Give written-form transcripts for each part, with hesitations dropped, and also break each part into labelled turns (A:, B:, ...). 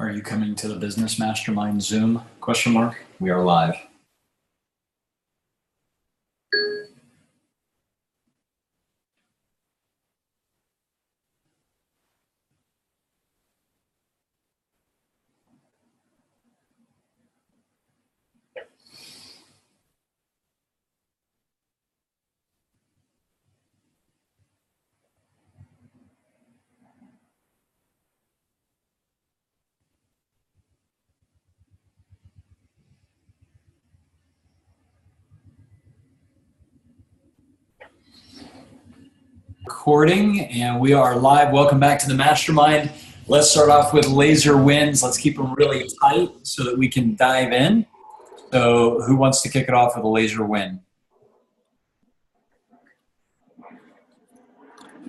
A: Are you coming to the Business Mastermind Zoom? Question mark. We are live. Recording, and we are live. Welcome back to the Mastermind. Let's start off with laser wins. Let's keep them really tight so that we can dive in. So who wants to kick it off with a laser win?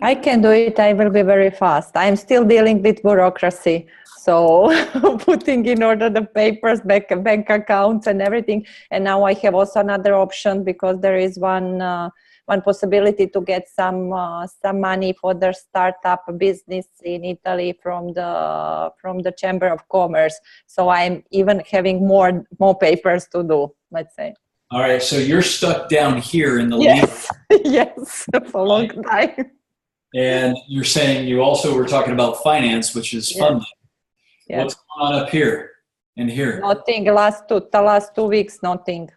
B: I can do it. I will be very fast. I'm still dealing with bureaucracy. So putting in order the papers, bank accounts and everything. And now I have also another option because there is one possibility to get some money for their startup business in Italy from the Chamber of Commerce. So I'm even having more papers to do, let's say.
A: All right, so you're stuck down here in the
B: yes, yes, for a long time.
A: And you're saying you also were talking about finance, which is funding. Yes. What's going on up here and here?
B: Nothing. The last 2 weeks, nothing.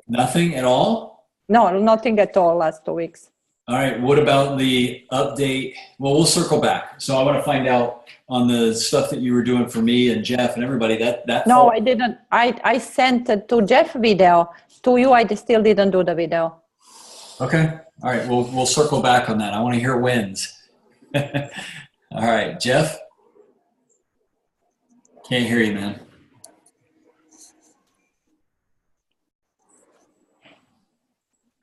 A: Nothing at all?
B: No, nothing at all last 2 weeks.
A: All right. What about the update? Well, we'll circle back. So I want to find out on the stuff that you were doing for me and Jeff and everybody.
B: No, I didn't. I sent it to Jeff video. To you, I still didn't do the video.
A: Okay. All right. We'll circle back on that. I want to hear wins. All right, Jeff. Can't hear you, man.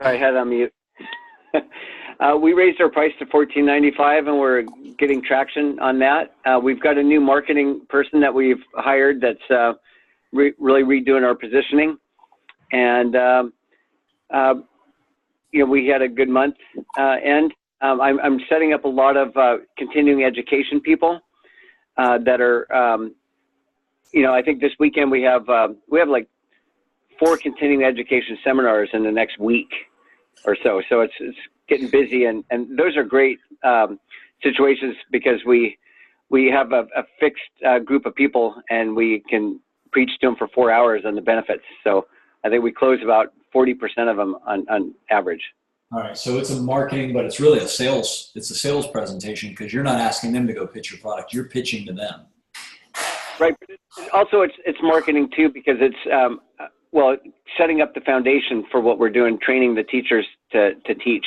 C: I had on mute. We raised our price to $14.95, and we're getting traction on that. We've got a new marketing person that we've hired that's really redoing our positioning, and we had a good month end. I'm setting up a lot of continuing education people that are. I think this weekend we have like 4 continuing education seminars in the next week or so. So it's getting busy, and those are great situations because we have a fixed group of people, and we can preach to them for 4 hours on the benefits. So I think we close about 40% of them on average.
A: All right. So it's a marketing, but it's really a sales presentation because you're not asking them to go pitch your product. You're pitching to them.
C: Right. Also, it's marketing too, because it's setting up the foundation for what we're doing, training the teachers to teach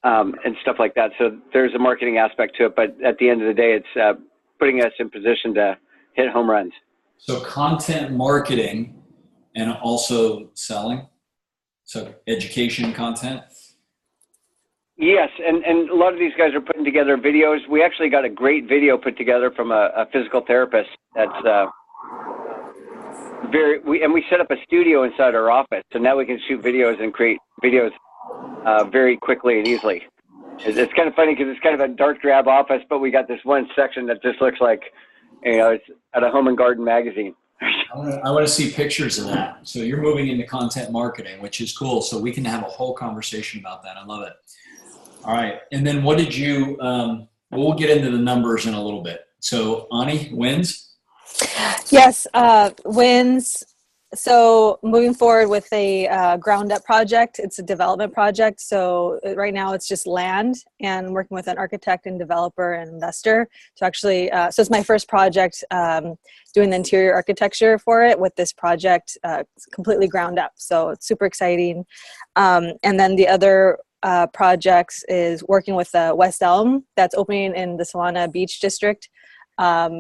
C: and stuff like that. So there's a marketing aspect to it, but at the end of the day, it's putting us in position to hit home runs.
A: So content marketing and also selling. So education content.
C: Yes, and a lot of these guys are putting together videos. We actually got a great video put together from a physical therapist that's we set up a studio inside our office, so now we can shoot videos and create videos very quickly and easily. It's kind of funny because it's kind of a dark drab office, but we got this one section that just looks like, it's at a home and garden magazine.
A: I want to see pictures of that. So you're moving into content marketing, which is cool. So we can have a whole conversation about that. I love it. All right. And then what did you, we'll get into the numbers in a little bit. So Ani, wins?
D: Yes, wins. So moving forward with a ground up project, it's a development project. So right now it's just land and working with an architect and developer and investor to actually, so it's my first project doing the interior architecture for it with this project completely ground up. So it's super exciting. And then the other projects is working with West Elm that's opening in the Solana Beach District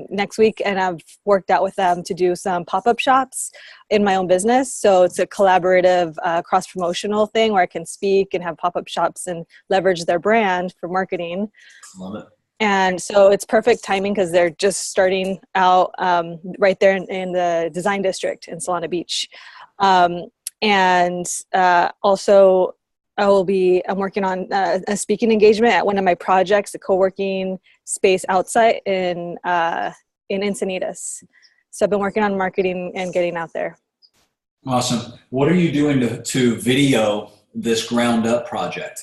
D: next week, and I've worked out with them to do some pop-up shops in my own business. So it's a collaborative cross-promotional thing where I can speak and have pop-up shops and leverage their brand for marketing.
A: Love it.
D: And so it's perfect timing because they're just starting out right there in the design district in Solana Beach. And also I'm working on a speaking engagement at one of my projects, a co-working space outside in in Encinitas. So I've been working on marketing and getting out there.
A: Awesome. What are you doing to video this ground up project?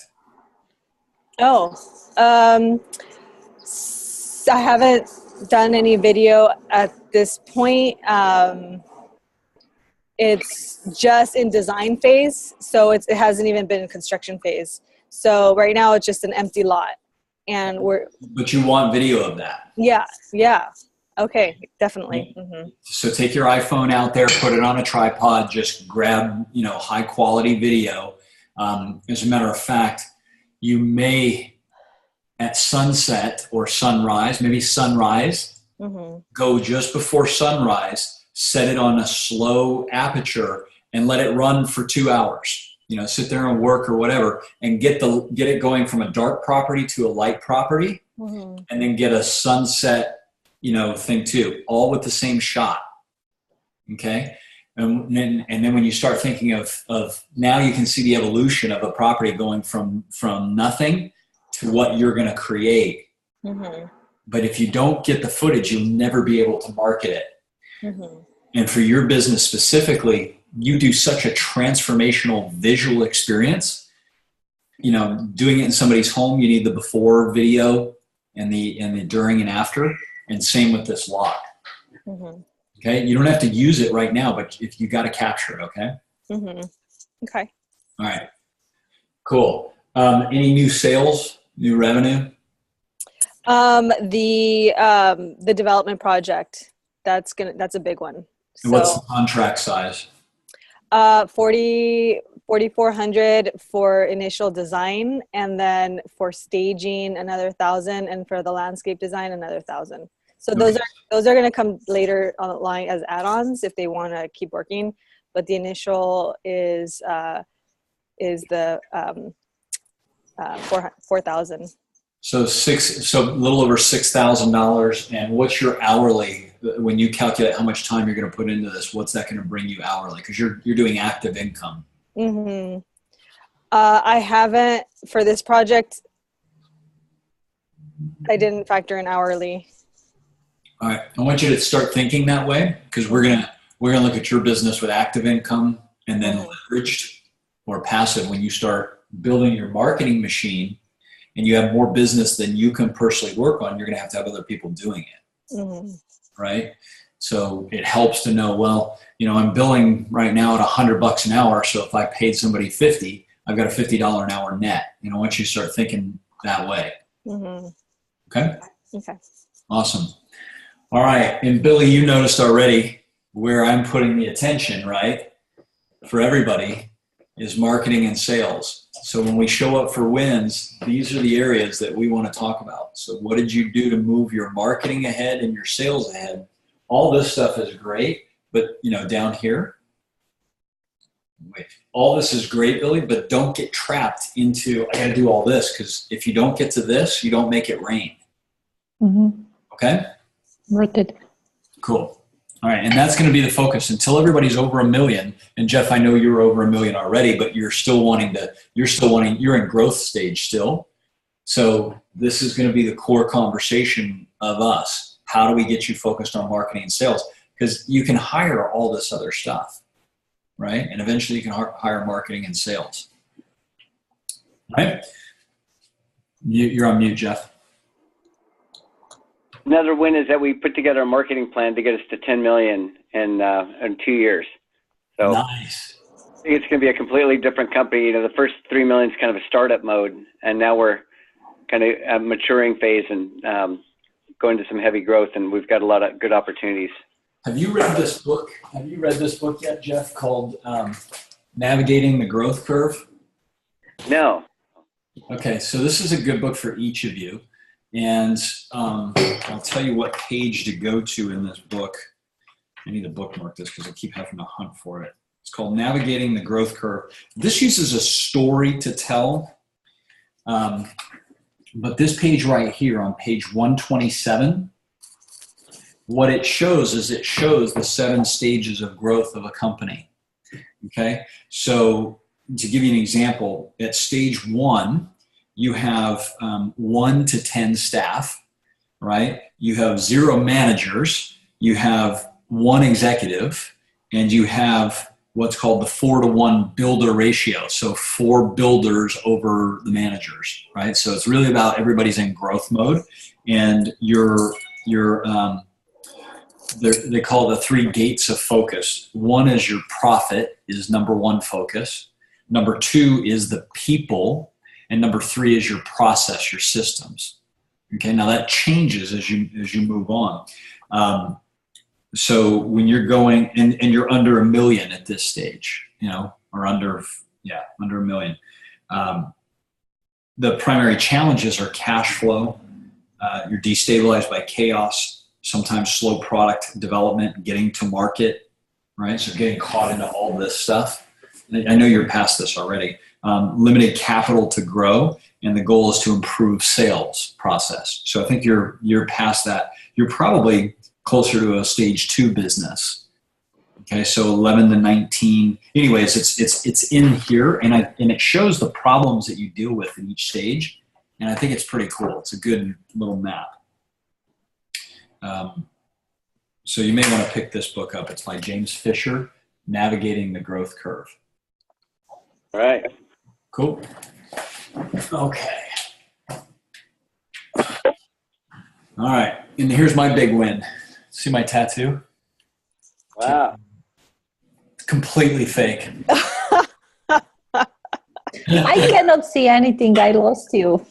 D: Oh, I haven't done any video at this point. It's just in design phase, so it hasn't even been in construction phase. So right now it's just an empty lot, and
A: But you want video of that?
D: Yeah. Okay, definitely. Mm-hmm.
A: So take your iPhone out there, put it on a tripod, just grab, high quality video. As a matter of fact, you may at sunset or sunrise, maybe sunrise,
D: Mm-hmm.
A: go just before sunrise, set it on a slow aperture and let it run for 2 hours. Sit there and work or whatever, and get it going from a dark property to a light property,
D: Mm-hmm.
A: and then get a sunset thing too, all with the same shot. Okay. And then when you start thinking of now, you can see the evolution of a property going from nothing to what you're going to create.
D: Mm-hmm.
A: But if you don't get the footage, you'll never be able to market it.
D: Mm-hmm.
A: And for your business specifically, you do such a transformational visual experience. Doing it in somebody's home, you need the before video and the during and after. And same with this lot.
D: Mm-hmm.
A: Okay. You don't have to use it right now, but if you got to capture it. Okay.
D: Mm-hmm. Okay.
A: All right. Cool. Any new sales, new revenue?
D: The development project, that's a big one.
A: And what's the contract size?
D: 4,400 for initial design, and then for staging another 1,000, and for the landscape design another 1,000. So those are going to come later on the line as add-ons if they want to keep working. But the initial is the 4,000. So
A: a little over $6,000. And what's your hourly when you calculate how much time you're going to put into this? What's that going to bring you hourly? Because you're doing active income.
D: Mm-hmm. I haven't, for this project, I didn't factor in hourly.
A: All right. I want you to start thinking that way, because we're gonna look at your business with active income and then leveraged or passive. When you start building your marketing machine and you have more business than you can personally work on, you're gonna have to have other people doing it.
D: Mm-hmm.
A: Right? So it helps to know, well, I'm billing right now at $100 an hour. So if I paid somebody 50, I've got a $50 an hour net. I want you to start thinking that way.
D: Mm-hmm.
A: Okay.
D: Okay.
A: Awesome. All right. And Billy, you noticed already where I'm putting the attention, right? For everybody is marketing and sales. So when we show up for wins, these are the areas that we want to talk about. So what did you do to move your marketing ahead and your sales ahead? All this stuff is great, but down here, all this is great, Billy, but don't get trapped into, I got to do all this, because if you don't get to this, you don't make it rain.
B: Mm-hmm.
A: Okay?
B: Noted.
A: Cool. All right. And that's going to be the focus until everybody's over 1 million. And Jeff, I know you're over 1 million already, but you're in growth stage still. So this is going to be the core conversation of us. How do we get you focused on marketing and sales? Because you can hire all this other stuff, right? And eventually you can hire marketing and sales. All right. You're on mute, Jeff.
C: Another win is that we put together a marketing plan to get us to 10 million in 2 years. So
A: nice.
C: I think it's going to be a completely different company. The first 3 million is kind of a startup mode, and now we're kind of a maturing phase and going to some heavy growth, and we've got a lot of good opportunities.
A: Have you read this book? Have you read this book yet, Jeff, called Navigating the Growth Curve?
C: No.
A: Okay, so this is a good book for each of you. And I'll tell you what page to go to in this book. I need to bookmark this because I keep having to hunt for it. It's called Navigating the Growth Curve. This uses a story to tell. But this page right here on page 127, what it shows is it shows the 7 stages of growth of a company. Okay, so to give you an example, at stage 1, you have 1 to 10 staff. right? You have 0 managers, you have 1 executive, and you have what's called the 4-to-1 builder ratio. So 4 builders over the managers, right? So it's really about everybody's in growth mode, and they call it the 3 gates of focus. 1 is your profit is number 1 focus. Number 2 is the people, and number 3 is your process, your systems. Okay, now that changes as you move on. So when you're going and you're under $1 million at this stage, or under $1 million, the primary challenges are cash flow. You're destabilized by chaos, sometimes slow product development, getting to market, right? So getting caught into all this stuff. I know you're past this already. Limited capital to grow, and the goal is to improve sales process. So I think you're past that. You're probably closer to a stage 2 business. Okay, so 11 to 19. Anyways, it's in here, and it shows the problems that you deal with in each stage, and I think it's pretty cool. It's a good little map. So you may want to pick this book up. It's by James Fisher, Navigating the Growth Curve.
C: All right.
A: Cool. Okay. All right, and here's my big win. See my tattoo?
C: Wow.
A: Completely fake.
B: I cannot see anything. I lost you.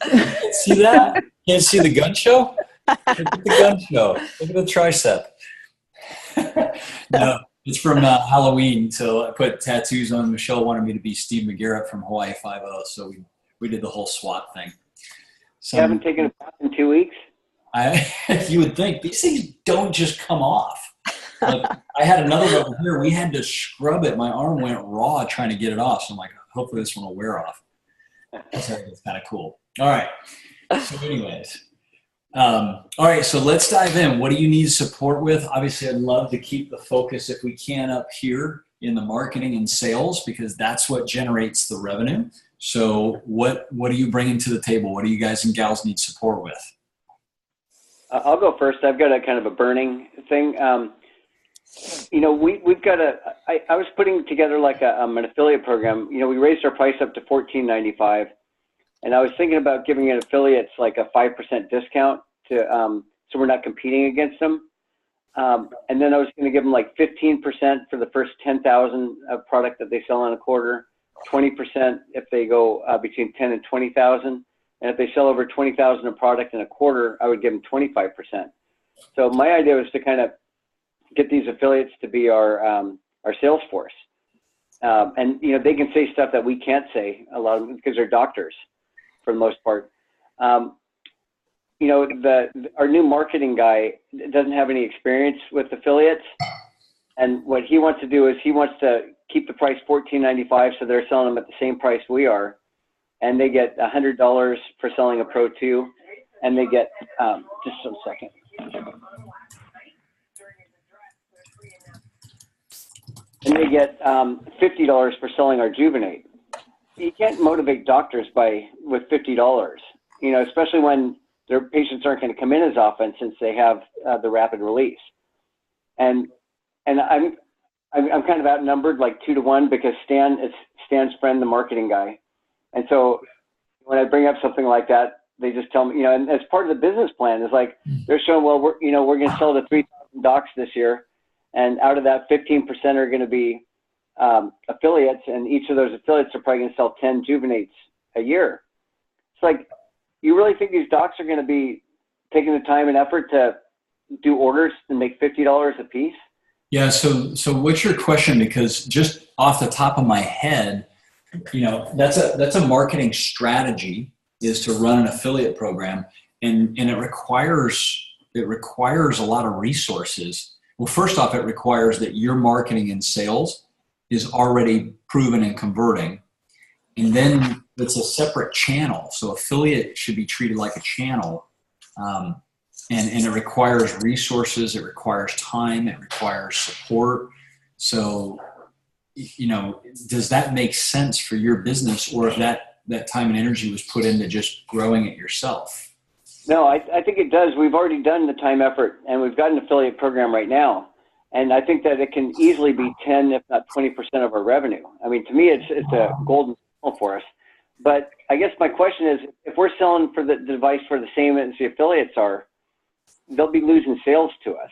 A: See that? Can't see the gun show? Look at the gun show. Look at the tricep. No, it's from Halloween. So I put tattoos on. Michelle wanted me to be Steve McGarrett from Hawaii Five-0. So we did the whole SWAT thing.
C: You haven't taken a bath in 2 weeks?
A: You would think these things don't just come off. Like, I had another one over here. We had to scrub it. My arm went raw trying to get it off. So I'm like, hopefully this one will wear off. It's kind of cool. All right. So anyways. All right. So let's dive in. What do you need support with? Obviously, I'd love to keep the focus, if we can, up here in the marketing and sales, because that's what generates the revenue. So what are you bringing to the table? What do you guys and gals need support with?
C: I'll go first. I've got a kind of a burning thing. We've got I was putting together like an affiliate program. We raised our price up to $14.95, and I was thinking about giving an affiliates like a 5% discount to, so we're not competing against them. And then I was going to give them like 15% for the first 10,000 of product that they sell in a quarter, 20% if they go between 10 and 20,000. And if they sell over 20,000 of product in a quarter, I would give them 25%. So my idea was to kind of get these affiliates to be our sales force. And, they can say stuff that we can't say a lot of them because they're doctors for the most part. Our new marketing guy doesn't have any experience with affiliates. And what he wants to do is he wants to keep the price $14.95, so they're selling them at the same price we are. And they get $100 for selling a Pro 2, and they get, just a second. And they get $50 for selling our Juvenate. You can't motivate doctors with $50, especially when their patients aren't going to come in as often since they have the rapid release. And I'm kind of outnumbered like 2 to 1 because Stan's friend, the marketing guy. And so when I bring up something like that, they just tell me, and as part of the business plan is like, they're showing, well, we're going to sell to 3,000 docs this year. And out of that, 15% are going to be affiliates. And each of those affiliates are probably going to sell 10 Juvenates a year. It's like, you really think these docs are going to be taking the time and effort to do orders and make $50 a piece?
A: Yeah. So what's your question? Because just off the top of my head, that's a marketing strategy, is to run an affiliate program, and it requires a lot of resources. Well, first off, it requires that your marketing and sales is already proven and converting, and then it's a separate channel. So affiliate should be treated like a channel, and it requires resources, it requires time, it requires support. So does that make sense for your business, or if that time and energy was put into just growing it yourself?
C: No, I think it does. We've already done the time, effort, and we've got an affiliate program right now. And I think that it can easily be 10, if not 20% of our revenue. I mean, to me, it's a golden signal for us. But I guess my question is, if we're selling for the device for the same as the affiliates are, they'll be losing sales to us.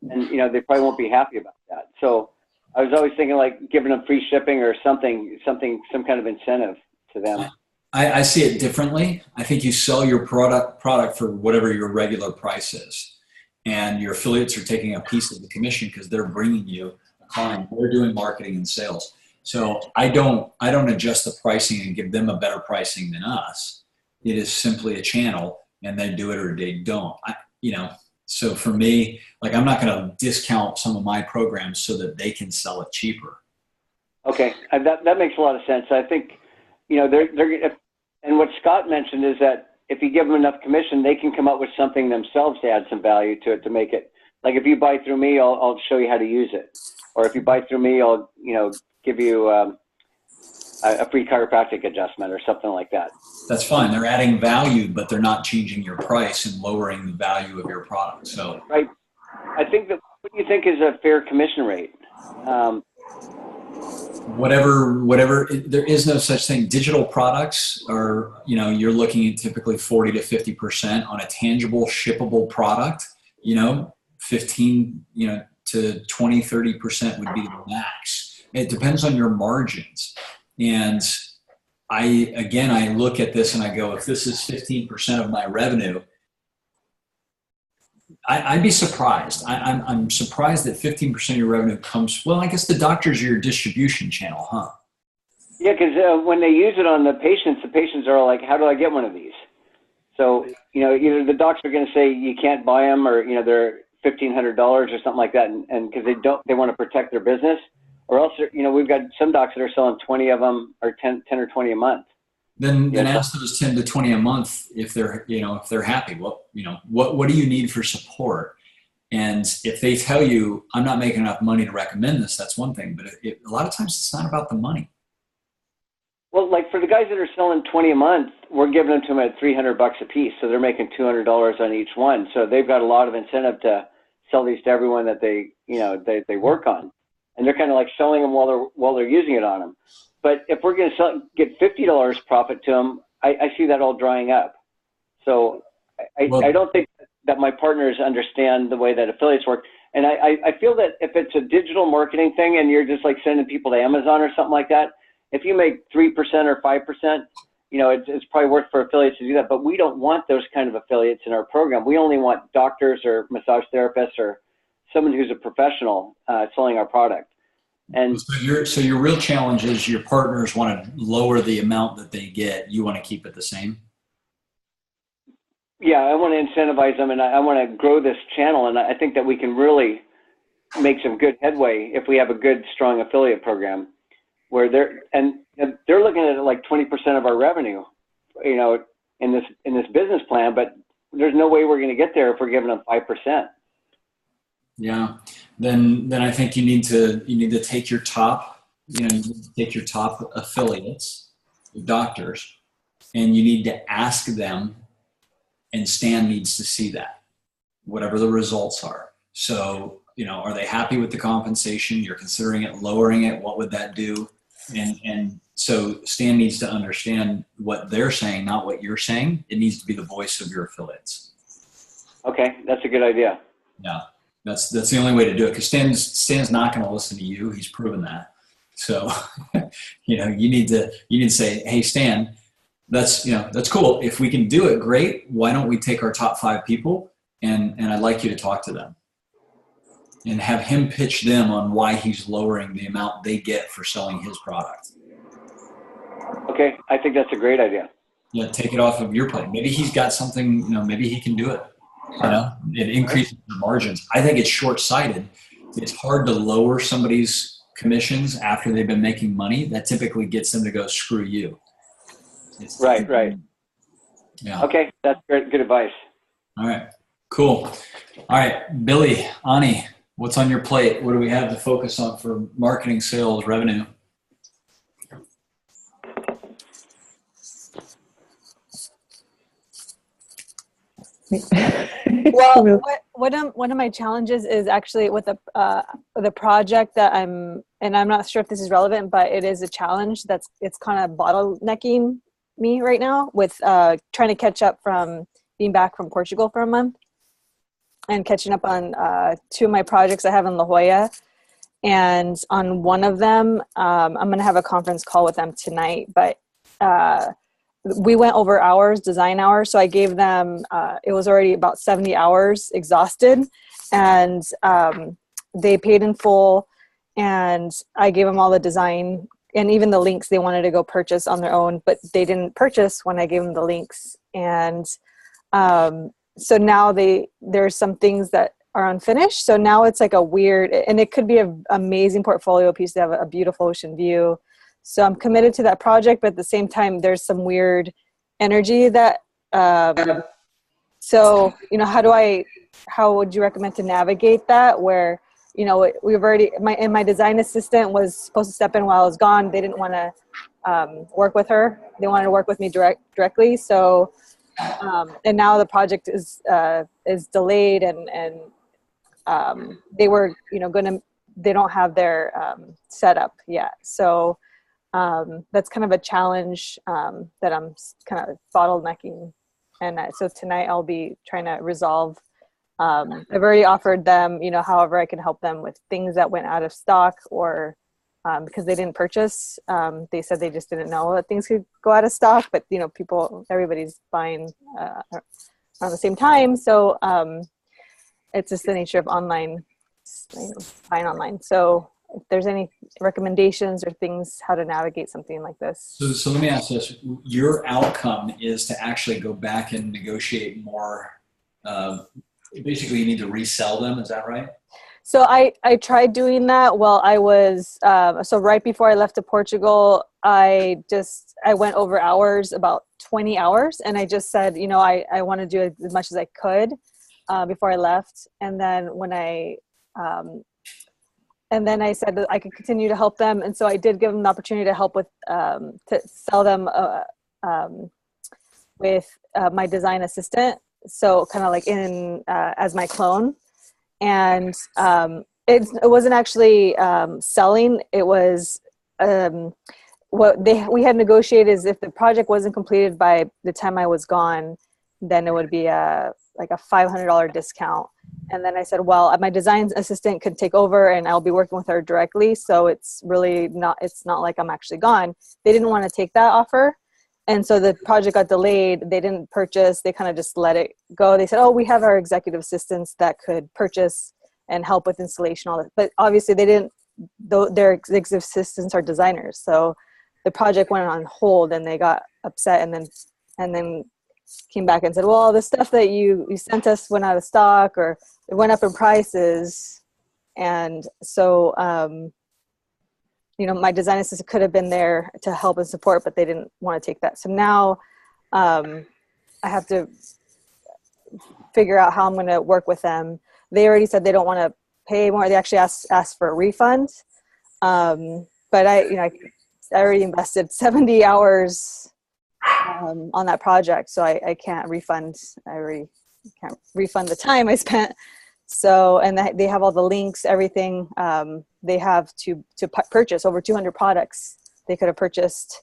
C: And, you know, they probably won't be happy about that. So I was always thinking like giving them free shipping or some kind of incentive to them.
A: I see it differently. I think you sell your product for whatever your regular price is. And your affiliates are taking a piece of the commission because they're bringing you a client. They're doing marketing and sales. So I don't adjust the pricing and give them a better pricing than us. It is simply a channel, and they do it or they don't. So for me, like, I'm not going to discount some of my programs so that they can sell it cheaper.
C: Okay, that makes a lot of sense. I think, you know, and what Scott mentioned is that if you give them enough commission, they can come up with something themselves to add some value to it, to make it, like, if you buy through me, I'll show you how to use it. Or if you buy through me, I'll, you know, give you a free chiropractic adjustment or something like that.
A: That's fine. They're adding value, but they're not changing your price and lowering the value of your product. So,
C: right. I think that, what do you think is a fair commission rate?
A: Whatever, there is no such thing. Digital products are, you know, you're looking at typically 40 to 50% on a tangible, shippable product. You know, 15, you know, to 20, 30% would be the max. It depends on your margins. And I look at this and I go, if this is 15% of my revenue, I'd be surprised. I'm surprised that 15% of your revenue comes, well, I guess the doctor's your distribution channel, huh?
C: Yeah, because when they use it on the patients are all like, how do I get one of these? So, you know, either the docs are going to say you can't buy them, or, you know, they're $1,500 or something like that, and because they want to protect their business, or else, you know, we've got some docs that are selling 20 of them, or 10 or 20 a month.
A: Then ask those 10 to 20 a month if they're, you know, if they're happy. What do you need for support? And if they tell you, I'm not making enough money to recommend this, that's one thing. But a lot of times it's not about the money.
C: Well, like for the guys that are selling 20 a month, we're giving them to them at $300 a piece. So they're making $200 on each one. So they've got a lot of incentive to sell these to everyone that they they work on. And they're kind of like selling them while they're using it on them. But if we're going to get $50 profit to them, I see that all drying up. So I don't think that my partners understand the way that affiliates work. And I feel that if it's a digital marketing thing and you're just like sending people to Amazon or something like that, if you make 3% or 5%, you know, it's probably worth for affiliates to do that. But we don't want those kind of affiliates in our program. We only want doctors or massage therapists or someone who's a professional selling our product. And
A: so your real challenge is your partners want to lower the amount that they get. You want to keep it the same?
C: Yeah, I want to incentivize them, and I want to grow this channel. And I think that we can really make some good headway if we have a good, strong affiliate program where they're looking at it like 20% of our revenue, you know, in this business plan. But there's no way we're going to get there if we're giving them 5%. Yeah.
A: Then I think you need to take your top, affiliates, your doctors, and you need to ask them, and Stan needs to see that, whatever the results are. So, you know, are they happy with the compensation? You're considering it, lowering it, what would that do? And so Stan needs to understand what they're saying, not what you're saying. It needs to be the voice of your affiliates. Okay, that's a good idea. Yeah. That's the only way to do it, because Stan's not going to listen to you. He's proven that. So, you know, you need to say, hey, Stan, that's cool. If we can do it, great. Why don't we take our top 5 people and I'd like you to talk to them and have him pitch them on why he's lowering the amount they get for selling his product.
C: Okay, I think that's a great idea.
A: Yeah, take it off of your plate. Maybe he's got something, you know, maybe he can do it. You know, it increases your margins. I think it's short-sighted. It's hard to lower somebody's commissions after they've been making money. That typically gets them to go, screw you. Right. Yeah. Okay, that's great. Good advice. All right, cool. All right, Billy, Ani, what's on your plate? What do we have to focus on for marketing, sales, revenue?
D: Well, one of my challenges is actually with the project that I'm not sure if this is relevant, but it is a challenge it's kind of bottlenecking me right now with trying to catch up from being back from Portugal for a month and catching up on 2 of my projects I have in La Jolla. And on one of them, I'm going to have a conference call with them tonight, but we went over hours, design hours. So I gave them, it was already about 70 hours exhausted, and they paid in full, and I gave them all the design and even the links they wanted to go purchase on their own, but they didn't purchase when I gave them the links. And so now there's some things that are unfinished. So now it's like a weird, and it could be an amazing portfolio piece to have a beautiful ocean view. So I'm committed to that project, but at the same time, there's some weird energy that, so, how would you recommend to navigate that where, my design assistant was supposed to step in while I was gone. They didn't want to work with her. They wanted to work with me directly. So, and now the project is delayed and they were, they don't have their setup yet. So that's kind of a challenge that I'm kind of bottlenecking. And so tonight I'll be trying to resolve. I've already offered them, however I can help them with things that went out of stock or because they didn't purchase. They said they just didn't know that things could go out of stock, but everybody's buying around the same time. So it's just the nature of online, buying online. So if there's any recommendations or things how to navigate something like this.
A: So let me ask this. Your outcome is to actually go back and negotiate more. Basically, you need to resell them. Is that right?
D: So I tried doing that while I was, so right before I left to Portugal, I went over hours, about 20 hours. And I just said, I want to do as much as I could before I left. And then I said that I could continue to help them. And so I did give them the opportunity to help with, to sell them with my design assistant. So kind of like as my clone. And it wasn't actually selling. It was what we had negotiated is if the project wasn't completed by the time I was gone, then it would be like a $500 discount. And then I said, well, my design assistant could take over and I'll be working with her directly. So it's not like I'm actually gone. They didn't want to take that offer. And so the project got delayed. They didn't purchase. They kind of just let it go. They said, oh, we have our executive assistants that could purchase and help with installation, all that. But obviously they didn't, their executive assistants are designers. So the project went on hold and they got upset and then came back and said, well, the stuff that you sent us went out of stock or it went up in prices. And so, my design assistant could have been there to help and support, but they didn't want to take that. So now I have to figure out how I'm going to work with them. They already said they don't want to pay more. They actually asked for a refund. But I already invested 70 hours on that project. So I can't refund. I can't refund the time I spent. So, and they have all the links, everything. They have to purchase over 200 products they could have purchased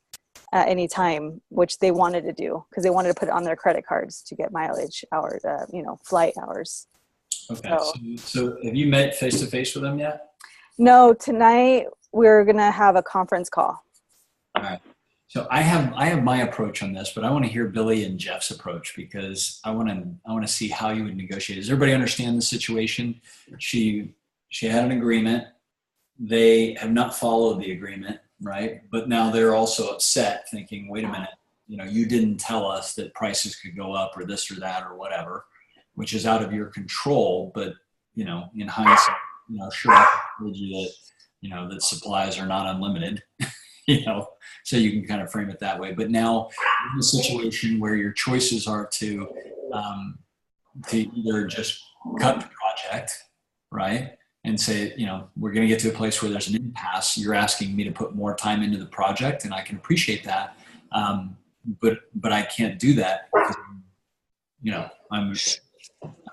D: at any time, which they wanted to do because they wanted to put it on their credit cards to get mileage hours, flight hours.
A: Okay. So have you met face-to-face with them yet?
D: No, tonight we're going to have a conference call.
A: All right. So I have my approach on this, but I want to hear Billy and Jeff's approach because I want to see how you would negotiate. Does everybody understand the situation? She had an agreement. They have not followed the agreement, right? But now they're also upset, thinking, "Wait a minute, you didn't tell us that prices could go up or this or that or whatever," which is out of your control. But in hindsight, sure, I told you that that supplies are not unlimited. So you can kind of frame it that way. But now in a situation where your choices are to either just cut the project, right? And say, we're going to get to a place where there's an impasse. You're asking me to put more time into the project and I can appreciate that. But I can't do that because, I've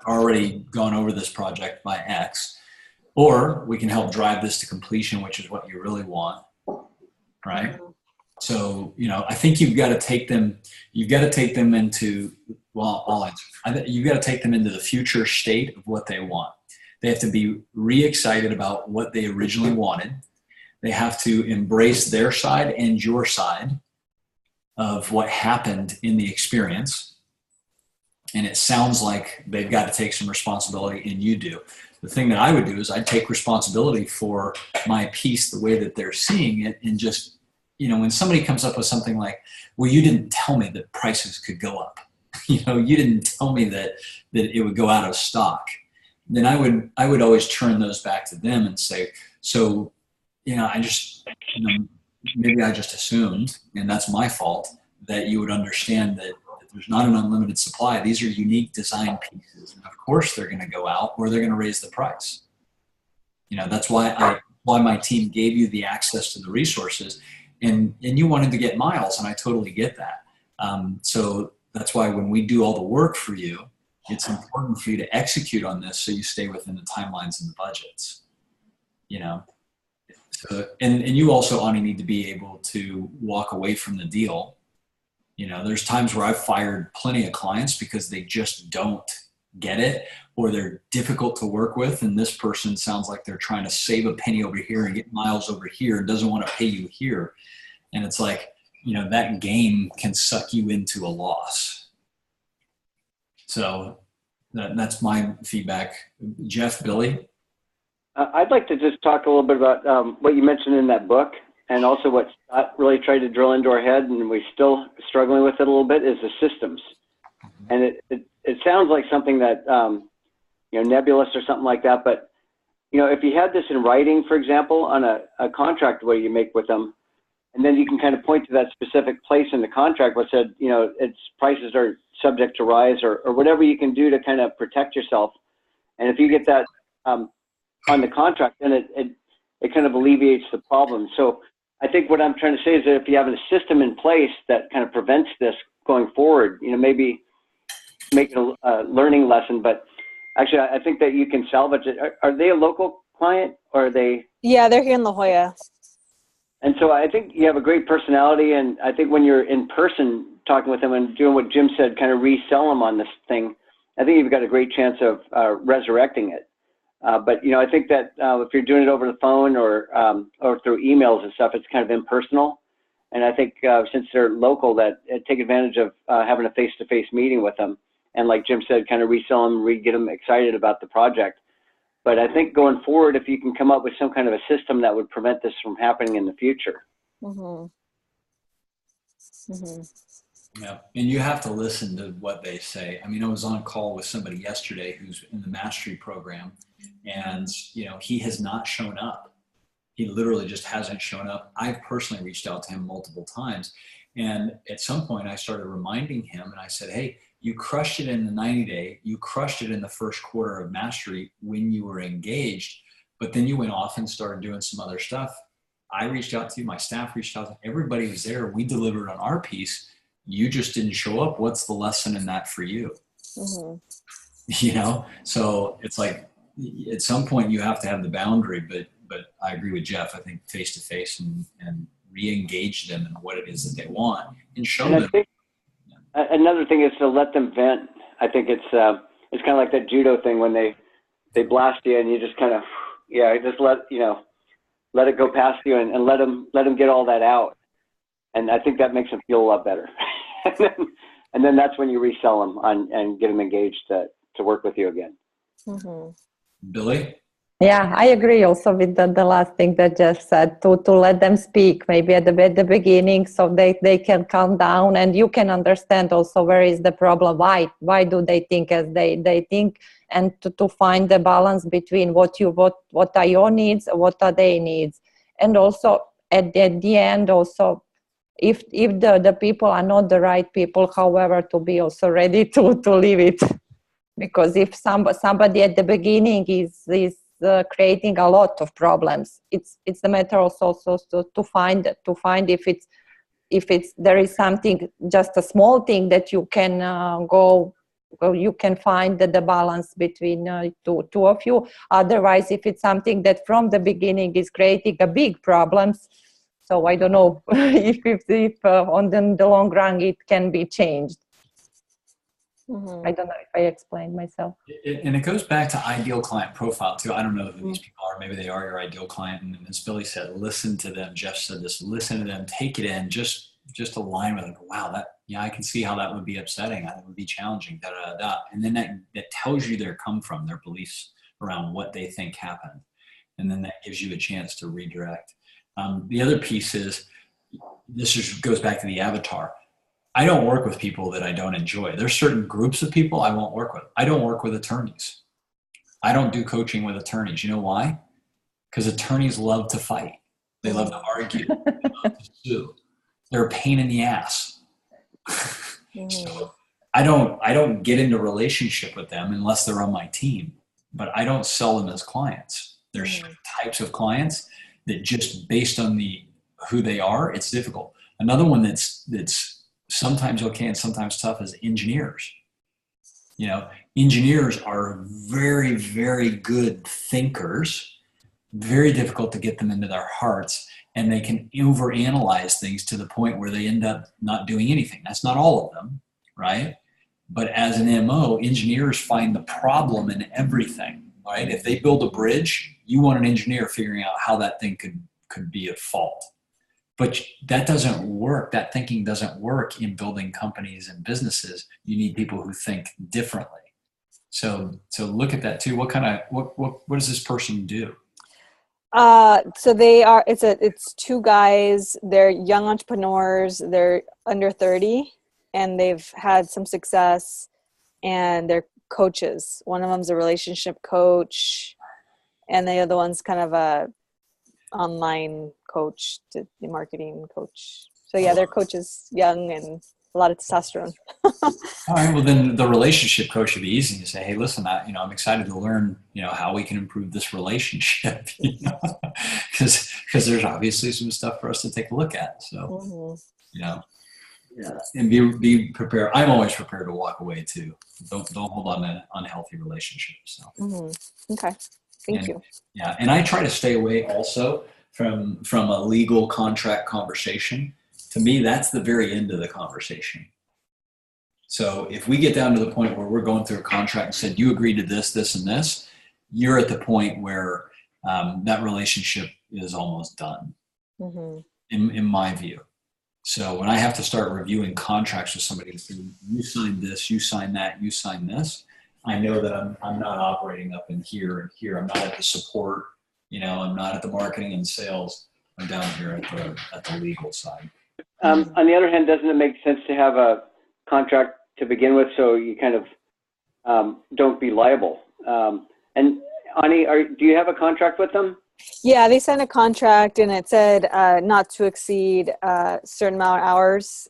A: already gone over this project by X, or we can help drive this to completion, which is what you really want, right? So, I think you've got to take them into, well, I'll answer. You've got to take them into the future state of what they want. They have to be re-excited about what they originally wanted. They have to embrace their side and your side of what happened in the experience. And it sounds like they've got to take some responsibility, and you do. The thing that I would do is I'd take responsibility for my piece the way that they're seeing it, and just, when somebody comes up with something like, well, you didn't tell me that prices could go up. You didn't tell me that it would go out of stock. Then I would always turn those back to them and say, so, I just, maybe I just assumed, and that's my fault, that you would understand that there's not an unlimited supply. These are unique design pieces. And of course they're going to go out, or they're going to raise the price. That's why my team gave you the access to the resources, and you wanted to get miles, and I totally get that. So that's why when we do all the work for you, it's important for you to execute on this so you stay within the timelines and the budgets. So, and you also, Ani, need to be able to walk away from the deal. There's times where I've fired plenty of clients because they just don't get it, or they're difficult to work with. And this person sounds like they're trying to save a penny over here and get miles over here and doesn't want to pay you here. And it's like, that game can suck you into a loss. So that's my feedback. Jeff, Billy?
C: I'd like to just talk a little bit about what you mentioned in that book, and also what Scott really tried to drill into our head, and we're still struggling with it a little bit, is the systems. And it sounds like something that, nebulous or something like that, but, if you had this in writing, for example, on a contract where you make with them, and then you can kind of point to that specific place in the contract where it said, its prices are subject to rise, or whatever you can do to kind of protect yourself. And if you get that on the contract, then it kind of alleviates the problem. So I think what I'm trying to say is that if you have a system in place that kind of prevents this going forward, maybe make it a learning lesson. But actually, I think that you can salvage it. Are they a local client, or are they?
D: Yeah, they're here in La Jolla.
C: And so I think you have a great personality, and I think when you're in person talking with them and doing what Jim said, kind of resell them on this thing, I think you've got a great chance of resurrecting it. But I think that if you're doing it over the phone or through emails and stuff, it's kind of impersonal. And I think since they're local, that take advantage of having a face-to-face meeting with them, and like Jim said, kind of resell them, get them excited about the project. But I think going forward, if you can come up with some kind of a system that would prevent this from happening in the future.
D: Mm-hmm. Mm-hmm.
A: Yeah, and you have to listen to what they say. I was on a call with somebody yesterday who's in the mastery program, and he has not shown up. He literally just hasn't shown up. I've personally reached out to him multiple times, and at some point I started reminding him, and I said, hey, you crushed it in the 90-day, you crushed it in the first quarter of mastery when you were engaged, but then you went off and started doing some other stuff. I reached out to you, my staff reached out to you, everybody was there, we delivered on our piece. You just didn't show up. What's the lesson in that for you?
D: Mm-hmm.
A: So it's like at some point you have to have the boundary, but I agree with Jeff. I think face to face and re-engage them in what it is that they want and show them.
C: Another thing is to let them vent. I think it's kind of like that judo thing when they blast you and you just kind of, just let it go past you and let them get all that out. And I think that makes them feel a lot better. and then that's when you resell them and get them engaged to work with you again.
D: Mm-hmm.
A: Billy?
B: Yeah, I agree also with the last thing that Jeff said, to let them speak maybe at the beginning so they can calm down, and you can understand also where is the problem, why do they think as they think, and to find the balance between what are your needs, what are their needs. And also at the end also, if the people are not the right people, however, to be also ready to leave it. Because if somebody at the beginning is creating a lot of problems, it's a matter also to find if there is something, just a small thing that you can go you can find the balance between two of you. Otherwise, if it's something that from the beginning is creating a big problems, so I don't know if on the long run it can be changed. I don't know if I explained myself.
A: And it goes back to ideal client profile too. I don't know who these people are. Maybe they are your ideal client. And as Billy said, listen to them. Jeff said this, listen to them, take it in, just align with them. Wow, I can see how that would be upsetting. That would be challenging, da, da, da, da. And then that tells you their come from, their beliefs around what they think happened. And then that gives you a chance to redirect. The other piece is, goes back to the avatar. I don't work with people that I don't enjoy. There's certain groups of people I won't work with. I don't work with attorneys. I don't do coaching with attorneys. You know why? Because attorneys love to fight. They love to argue. They love to sue. They're a pain in the ass. So I don't get into relationship with them unless they're on my team, but I don't sell them as clients. There's types of clients that just based on who they are, it's difficult. Another one that's sometimes okay and sometimes tough is engineers. Engineers are very, very good thinkers, very difficult to get them into their hearts, and they can overanalyze things to the point where they end up not doing anything. That's not all of them, right? But as an MO, engineers find the problem in everything, right? If they build a bridge, you want an engineer figuring out how that thing could be at fault. But that doesn't work. That thinking doesn't work in building companies and businesses. You need people who think differently. So look at that too. What does this person do?
D: So it's two guys. They're young entrepreneurs. They're under 30 and they've had some success and they're coaches. One of them's a relationship coach and the other one's kind of a online coach, to the marketing coach. So yeah, they're coaches, young and a lot of testosterone.
A: All right. Well, then the relationship coach would be easy to say, hey, listen, I'm excited to learn, how we can improve this relationship, because there's obviously some stuff for us to take a look at. So, yeah, and be prepared. I'm always prepared to walk away too. Don't hold on to unhealthy relationships. So.
D: Okay. Thank you.
A: Yeah. And I try to stay away also from a legal contract conversation. To me, that's the very end of the conversation. So if we get down to the point where we're going through a contract and said, you agreed to this, this, and this, you're at the point where that relationship is almost done, in my view. So when I have to start reviewing contracts with somebody and saying, you signed this, you signed that, you signed this, I know that I'm not operating up in here and here. I'm not at the support, I'm not at the marketing and sales. I'm down here at the legal side.
C: On the other hand, doesn't it make sense to have a contract to begin with so you kind of don't be liable? And Ani, do you have a contract with them?
D: Yeah, they signed a contract and it said not to exceed a certain amount of hours.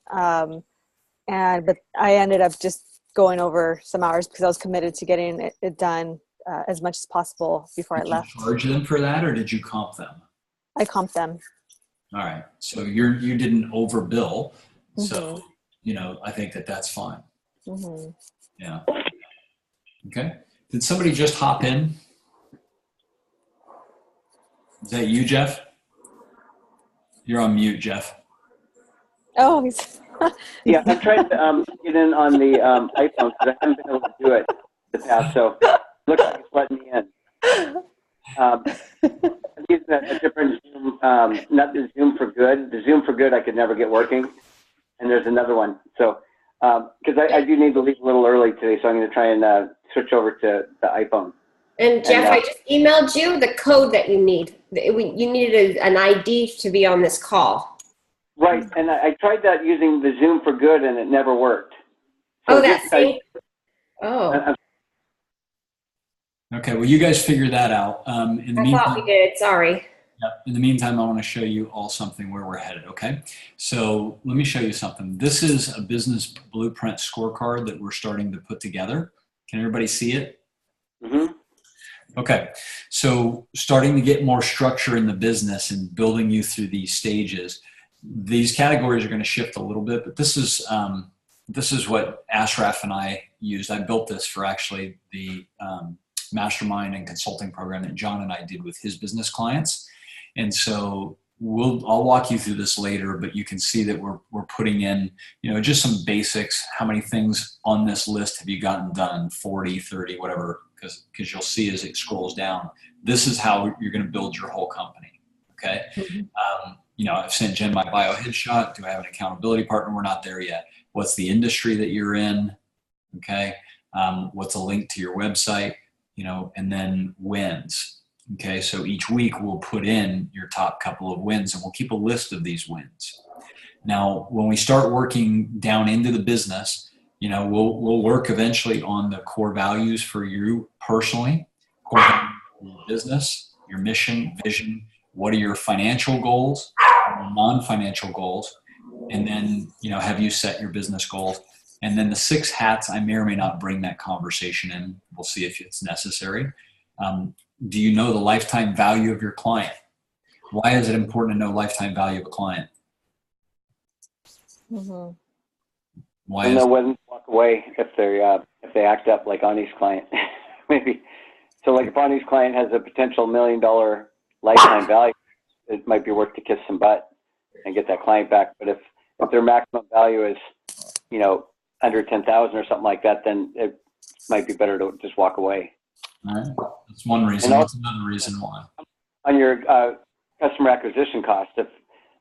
D: But I ended up just going over some hours because I was committed to getting it done as much as possible before I left.
A: Did you charge them for that or did you comp them?
D: I comped them.
A: All right. So you didn't overbill. So, I think that's fine. Yeah. Okay. Did somebody just hop in? Is that you, Jeff? You're on mute, Jeff.
D: Oh, he's
C: yeah, I'm trying to get in on the iPhone because I haven't been able to do it in the past. So looks like it's letting me in. I'm using a different Zoom, not the Zoom for Good. The Zoom for Good I could never get working. And there's another one. So, because I do need to leave a little early today, so I'm going to try and switch over to the iPhone.
E: And Jeff, I just emailed you the code that you need. You needed an ID to be on this call.
C: Right, and I tried that using the Zoom for Good, and it never worked. So
A: Okay, well, you guys figure that out. In the meantime,
E: thought we did. Sorry.
A: Yep. In the meantime, I want to show you all something where we're headed, okay? So let me show you something. This is a business blueprint scorecard that we're starting to put together. Can everybody see it? Okay, so starting to get more structure in the business and building you through these stages. These categories are going to shift a little bit, but this is this is what Ashraf and I used. I built this for actually the Mastermind and consulting program that John and I did with his business clients. And so I'll walk you through this later, but you can see that we're putting in, just some basics. How many things on this list have you gotten done? 40, 30, whatever, because you'll see as it scrolls down, this is how you're going to build your whole company. Okay. I've sent Jen my bio headshot. Do I have an accountability partner? We're not there yet. What's the industry that you're in? Okay. What's a link to your website? And then wins. Okay. So each week we'll put in your top couple of wins, and we'll keep a list of these wins. Now, when we start working down into the business, we'll work eventually on the core values for you personally, core values for your business, your mission, vision. What are your financial goals, non-financial goals? And then, have you set your business goals? And then the 6 hats, I may or may not bring that conversation in. We'll see if it's necessary. Do you know the lifetime value of your client? Why is it important to know lifetime value of a client?
C: Mm-hmm. Why is when to walk away if they act up like Ani's client? Maybe. So like if Ani's client has a potential $1 million lifetime value, it might be worth to kiss some butt and get that client back. But if their maximum value is, under 10,000 or something like that, then it might be better to just walk away.
A: All right. That's one reason. That's another reason why.
C: On your customer acquisition cost, if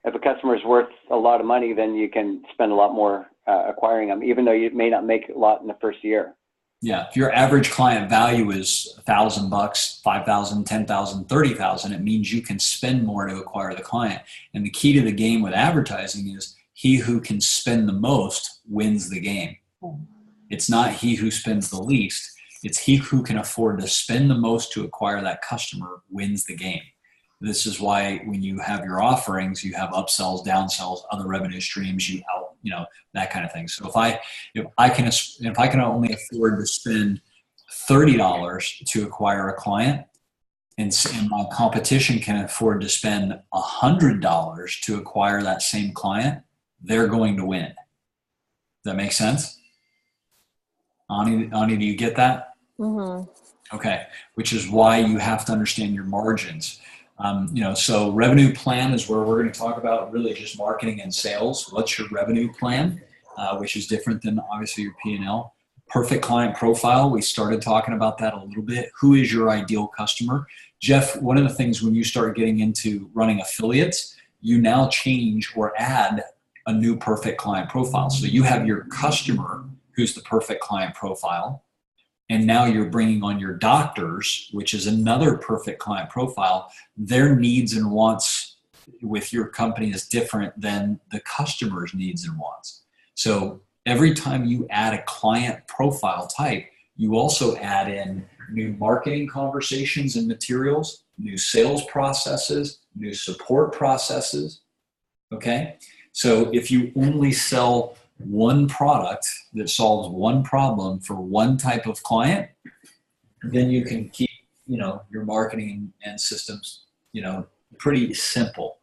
C: a customer is worth a lot of money, then you can spend a lot more acquiring them, even though you may not make a lot in the first year.
A: Yeah. If your average client value is $1,000, $5,000, $10,000, $30,000, it means you can spend more to acquire the client. And the key to the game with advertising is he who can spend the most wins the game. It's not he who spends the least. It's he who can afford to spend the most to acquire that customer wins the game. This is why when you have your offerings, you have upsells, downsells, other revenue streams, that kind of thing. So if I can only afford to spend $30 to acquire a client, and my competition can afford to spend $100 to acquire that same client, they're going to win. Does that make sense? Ani, do you get that?
D: Mm-hmm.
A: Okay. Which is why you have to understand your margins. So revenue plan is where we're going to talk about really just marketing and sales. What's your revenue plan, which is different than obviously your P&L. Perfect client profile. We started talking about that a little bit. Who is your ideal customer? Jeff, one of the things when you start getting into running affiliates, you now change or add a new perfect client profile. So you have your customer who's the perfect client profile. And now you're bringing on your doctors, which is another perfect client profile. Their needs and wants with your company is different than the customer's needs and wants. So every time you add a client profile type, you also add in new marketing conversations and materials, new sales processes, new support processes. Okay. So if you only sell one product that solves one problem for one type of client, then you can keep, your marketing and systems, pretty simple.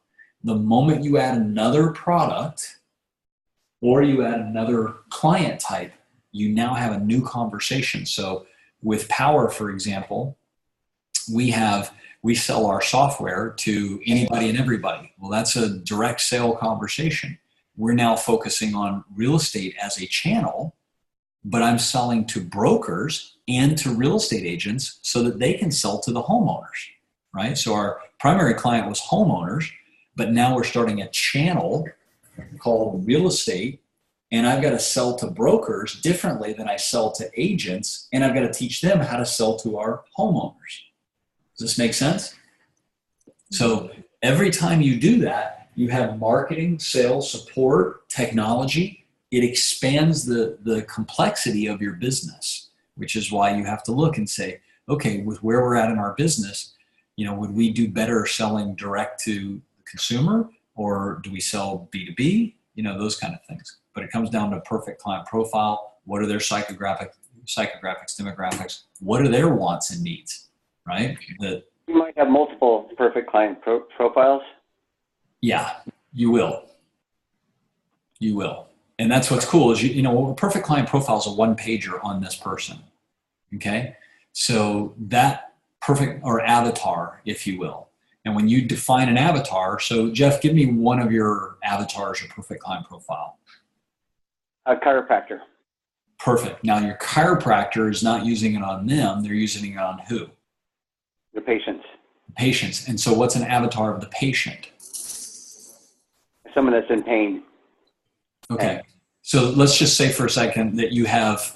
A: The moment you add another product or you add another client type, you now have a new conversation. So with Power, for example, we sell our software to anybody and everybody. Well, that's a direct sale conversation. We're now focusing on real estate as a channel, but I'm selling to brokers and to real estate agents so that they can sell to the homeowners, right? So our primary client was homeowners, but now we're starting a channel called real estate, and I've got to sell to brokers differently than I sell to agents, and I've got to teach them how to sell to our homeowners. Does this make sense? So every time you do that, you have marketing, sales, support, technology. It expands the complexity of your business, which is why you have to look and say, okay, with where we're at in our business, would we do better selling direct to the consumer, or do we sell B2B? Those kind of things. But it comes down to perfect client profile. What are their psychographics, demographics? What are their wants and needs, right?
C: You might have multiple perfect client profiles.
A: Yeah, you will. You will. And that's what's cool is, you know, a perfect client profile is a one pager on this person. Okay. So that perfect, or avatar, if you will. And when you define an avatar, so Jeff, give me one of your avatars or perfect client profile.
C: A chiropractor.
A: Perfect. Now your chiropractor is not using it on them. They're using it on who?
C: The patients.
A: Patients. And so what's an avatar of the patient?
C: Someone that's in pain.
A: Okay. So let's just say for a second that you have,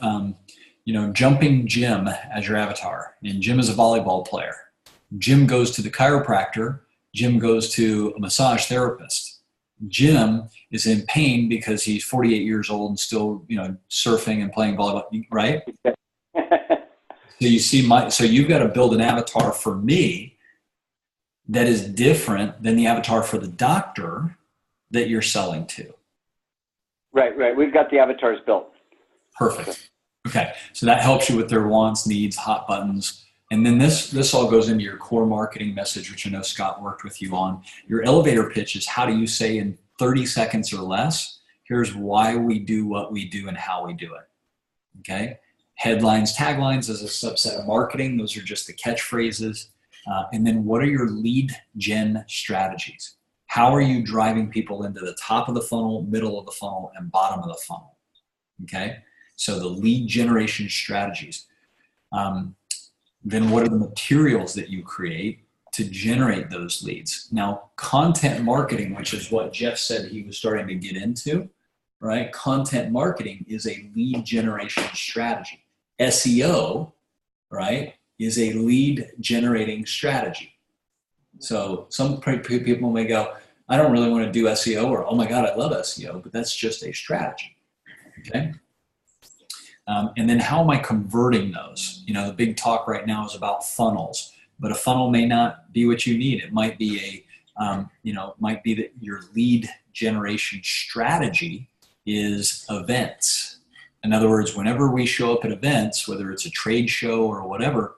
A: you know, Jumping Jim as your avatar, and Jim is a volleyball player. Jim goes to the chiropractor. Jim goes to a massage therapist. Jim is in pain because he's 48 years old and still, you know, surfing and playing volleyball, right? So you see so you've got to build an avatar for me that is different than the avatar for the doctor that you're selling to.
C: Right. We've got the avatars built.
A: Perfect. Okay. So that helps you with their wants, needs, hot buttons. And then this all goes into your core marketing message, which I know Scott worked with you on. Your elevator pitch is, how do you say in 30 seconds or less, here's why we do what we do and how we do it. Okay. Headlines, taglines is a subset of marketing. Those are just the catchphrases. And then what are your lead gen strategies? How are you driving people into the top of the funnel, middle of the funnel, and bottom of the funnel? Okay. So the lead generation strategies. Then what are the materials that you create to generate those leads? Now, content marketing, which is what Jeff said he was starting to get into, right? Content marketing is a lead generation strategy. SEO, right, is a lead generating strategy. So some people may go, I don't really want to do SEO, or, oh my God, I love SEO, but that's just a strategy. Okay. And then how am I converting those? You know, the big talk right now is about funnels, but a funnel may not be what you need. It might be might be that your lead generation strategy is events. In other words, whenever we show up at events, whether it's a trade show or whatever,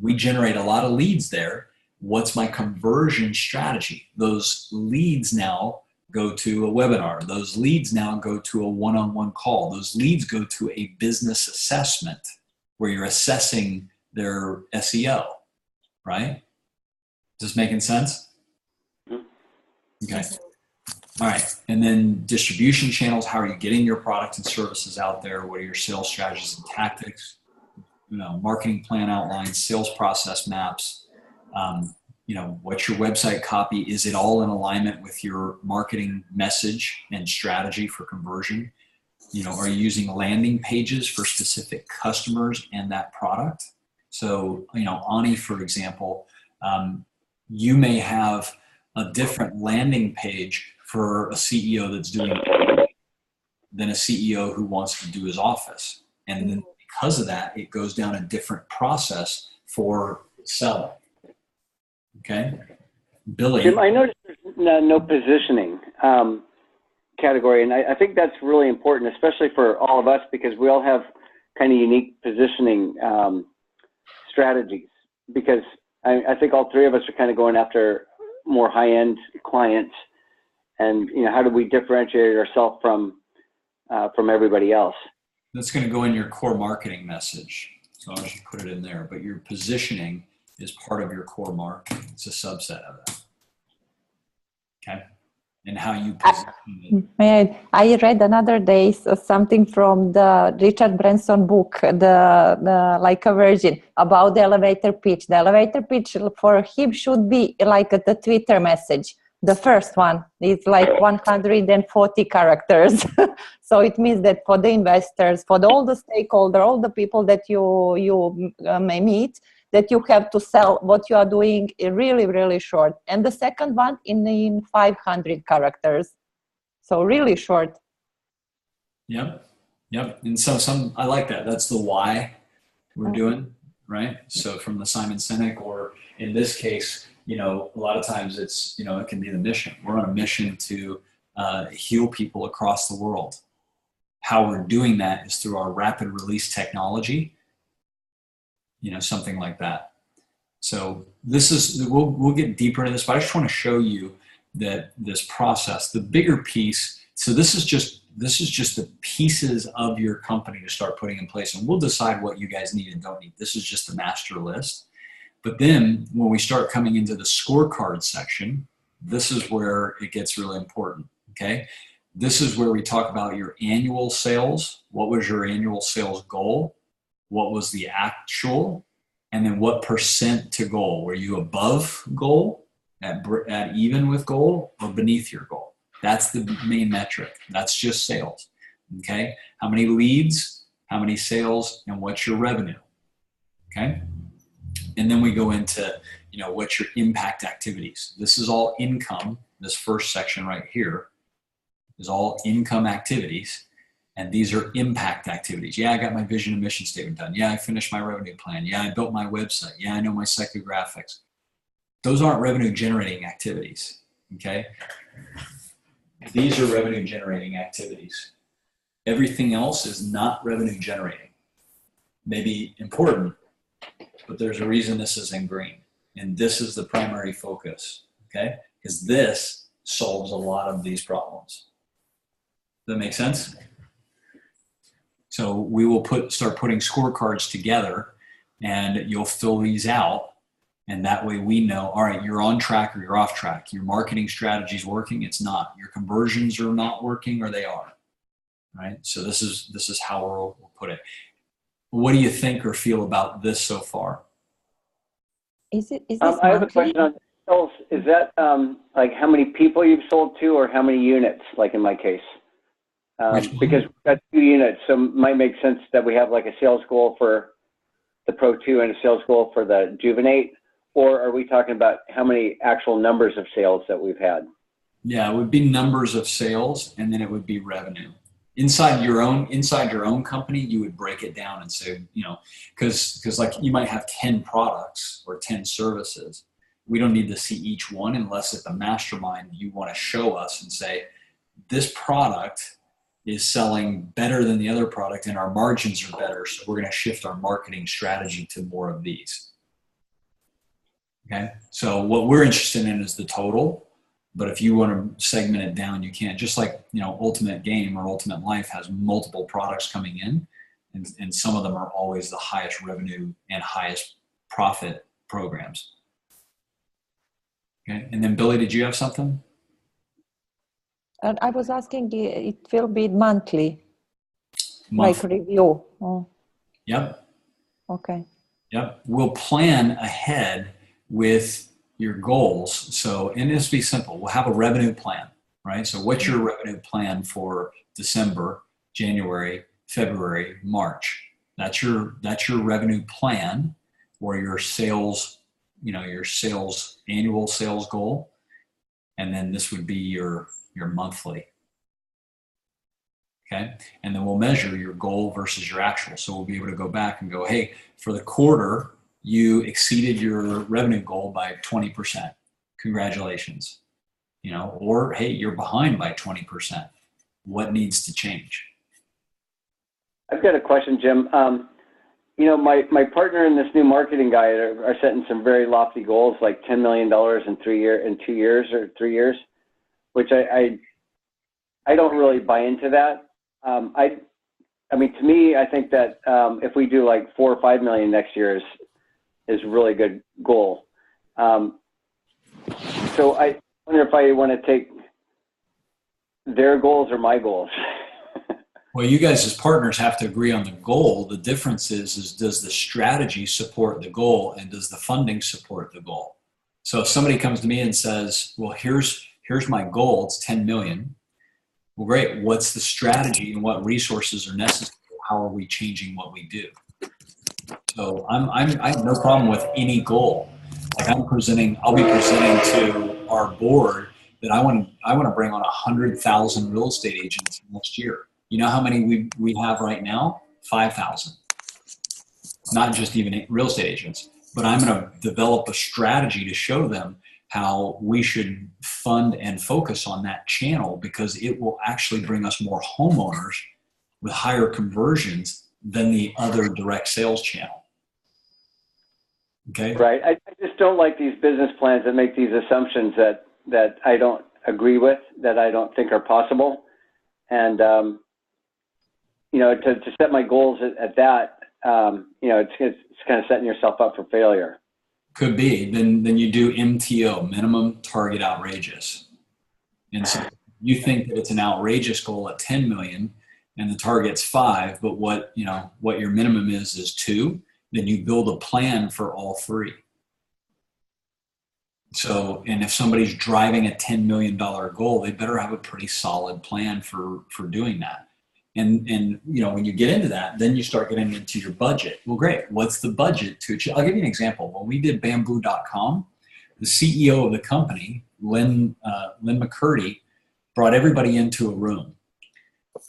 A: we generate a lot of leads there. What's my conversion strategy? Those leads now go to a webinar. Those leads now go to a one-on-one call. Those leads go to a business assessment where you're assessing their SEO, right? Is this making sense? Okay. All right. And then distribution channels. How are you getting your products and services out there? What are your sales strategies and tactics? You know, marketing plan outlines, sales process maps. You know, what's your website copy? Is it all in alignment with your marketing message and strategy for conversion? You know, are you using landing pages for specific customers and that product? So, you know, Ani, for example, you may have a different landing page for a CEO that's doing it than a CEO who wants to do his office. And then because of that, it goes down a different process for selling. Okay. Billy.
C: Jim, I noticed there's no positioning category, and I think that's really important, especially for all of us, because we all have kind of unique positioning strategies. Because I think all three of us are kind of going after more high-end clients, and you know, how do we differentiate ourselves from everybody else?
A: That's going to go in your core marketing message, so I should put it in there. But your positioning is part of your core marketing. It's a subset of that. Okay. And how you position it.
B: I read another day something from the Richard Branson book, the like a virgin, about the elevator pitch. The elevator pitch for him should be like the Twitter message. The first one is like 140 characters. So it means that for the investors, for all the stakeholders, all the people that you may meet, that you have to sell what you are doing really, really short. And the second one in 500 characters. So really short.
A: Yep. And so I like that. That's the why we're doing, right? So from the Simon Sinek, or in this case, you know, a lot of times it's, you know, it can be the mission. We're on a mission to heal people across the world. How we're doing that is through our rapid release technology, you know, something like that. So this is, we'll get deeper into this, but I just want to show you that this process, the bigger piece. So this is just This is just the pieces of your company to start putting in place. And we'll decide what you guys need and don't need. This is just the master list. But then when we start coming into the scorecard section, this is where it gets really important, okay? This is where we talk about your annual sales. What was your annual sales goal? What was the actual? And then what percent to goal? Were you above goal, at even with goal, or beneath your goal? That's the main metric. That's just sales, okay? How many leads, how many sales, and what's your revenue, okay? And then we go into, what's your impact activities. This is all income. This first section right here is all income activities. And these are impact activities. Yeah, I got my vision and mission statement done. Yeah, I finished my revenue plan. Yeah, I built my website. Yeah, I know my psychographics. Those aren't revenue generating activities, okay? These are revenue generating activities. Everything else is not revenue generating. Maybe important, but there's a reason this is in green. And this is the primary focus, okay? Because this solves a lot of these problems. Does that make sense? So we will start putting scorecards together, and you'll fill these out. And that way we know, all right, you're on track or you're off track. Your marketing strategy is working, it's not. Your conversions are not working or they are, right? So this is how we'll put it. What do you think or feel about this so far?
B: Is this
C: I have a question on sales. Is that like how many people you've sold to, or how many units, like in my case? Because we've got 2 units, so it might make sense that we have like a sales goal for the Pro 2 and a sales goal for the Juvenate. Or are we talking about how many actual numbers of sales that we've had?
A: Yeah, it would be numbers of sales, and then it would be revenue. Inside your own company, you would break it down and say, because like you might have 10 products or 10 services. We don't need to see each one unless at the mastermind you want to show us and say, this product is selling better than the other product and our margins are better. So we're going to shift our marketing strategy to more of these. Okay. So what we're interested in is the total, but if you want to segment it down, you can. Just like, Ultimate Game or Ultimate Life has multiple products coming in, and some of them are always the highest revenue and highest profit programs. Okay. And then Billy, did you have something?
B: And I was asking, it will be monthly,
A: Month.
B: like review. Oh,
A: Yep.
B: okay.
A: Yep. We'll plan ahead with your goals. So, and this will be simple. We'll have a revenue plan, right? So what's your revenue plan for December, January, February, March? That's your revenue plan, or your sales, your annual sales goal. And then this would be your monthly. Okay. And then we'll measure your goal versus your actual. So we'll be able to go back and go, hey, for the quarter, you exceeded your revenue goal by 20%. Congratulations. Or hey, you're behind by 20%. What needs to change?
C: I've got a question, Jim. My partner and this new marketing guy are setting some very lofty goals, like $10 million in 2 years or 3 years, which I don't really buy into that. I mean, to me, I think that if we do like 4 or 5 million next year is a really good goal. So I wonder if I want to take their goals or my goals.
A: Well, you guys as partners have to agree on the goal. The difference is does the strategy support the goal, and does the funding support the goal? So if somebody comes to me and says, well, here's my goal, it's 10 million. Well, great. What's the strategy and what resources are necessary? How are we changing what we do? So I have no problem with any goal. Like I'll be presenting to our board that I want to bring on 100,000 real estate agents next year. You know how many we have right now? 5,000. Not just even real estate agents, but I'm going to develop a strategy to show them how we should fund and focus on that channel, because it will actually bring us more homeowners with higher conversions than the other direct sales channel. Okay.
C: Right. I just don't like these business plans that make these assumptions that I don't agree with, that I don't think are possible. And, to set my goals at that, it's kind of setting yourself up for failure.
A: Could be. Then you do MTO, minimum target outrageous. And so you think that it's an outrageous goal at 10 million and the target's 5, but what your minimum is 2, then you build a plan for all 3. So, and if somebody's driving a $10 million goal, they better have a pretty solid plan for doing that. And when you get into that, then you start getting into your budget. Well, great. What's the budget to achieve? I'll give you an example. When we did bamboo.com, the CEO of the company, Lynn McCurdy, brought everybody into a room.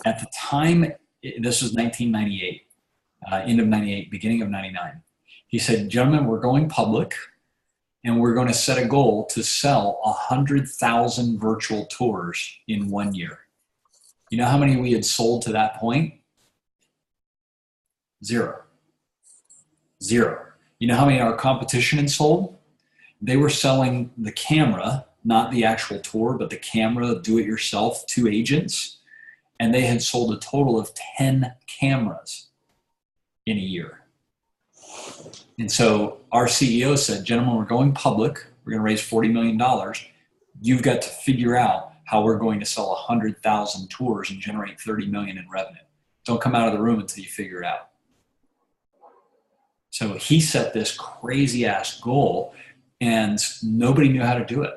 A: At the time, this was 1998, end of 98, beginning of 99. He said, gentlemen, we're going public and we're going to set a goal to sell 100,000 virtual tours in 1 year. You know how many we had sold to that point? 0. You know how many our competition had sold? They were selling the camera, not the actual tour, but the camera, do it yourself, to agents. And they had sold a total of 10 cameras in a year. And so our CEO said, gentlemen, we're going public. We're going to raise $40 million. You've got to figure out how we're going to sell 100,000 tours and generate 30 million in revenue. Don't come out of the room until you figure it out. So he set this crazy ass goal and nobody knew how to do it.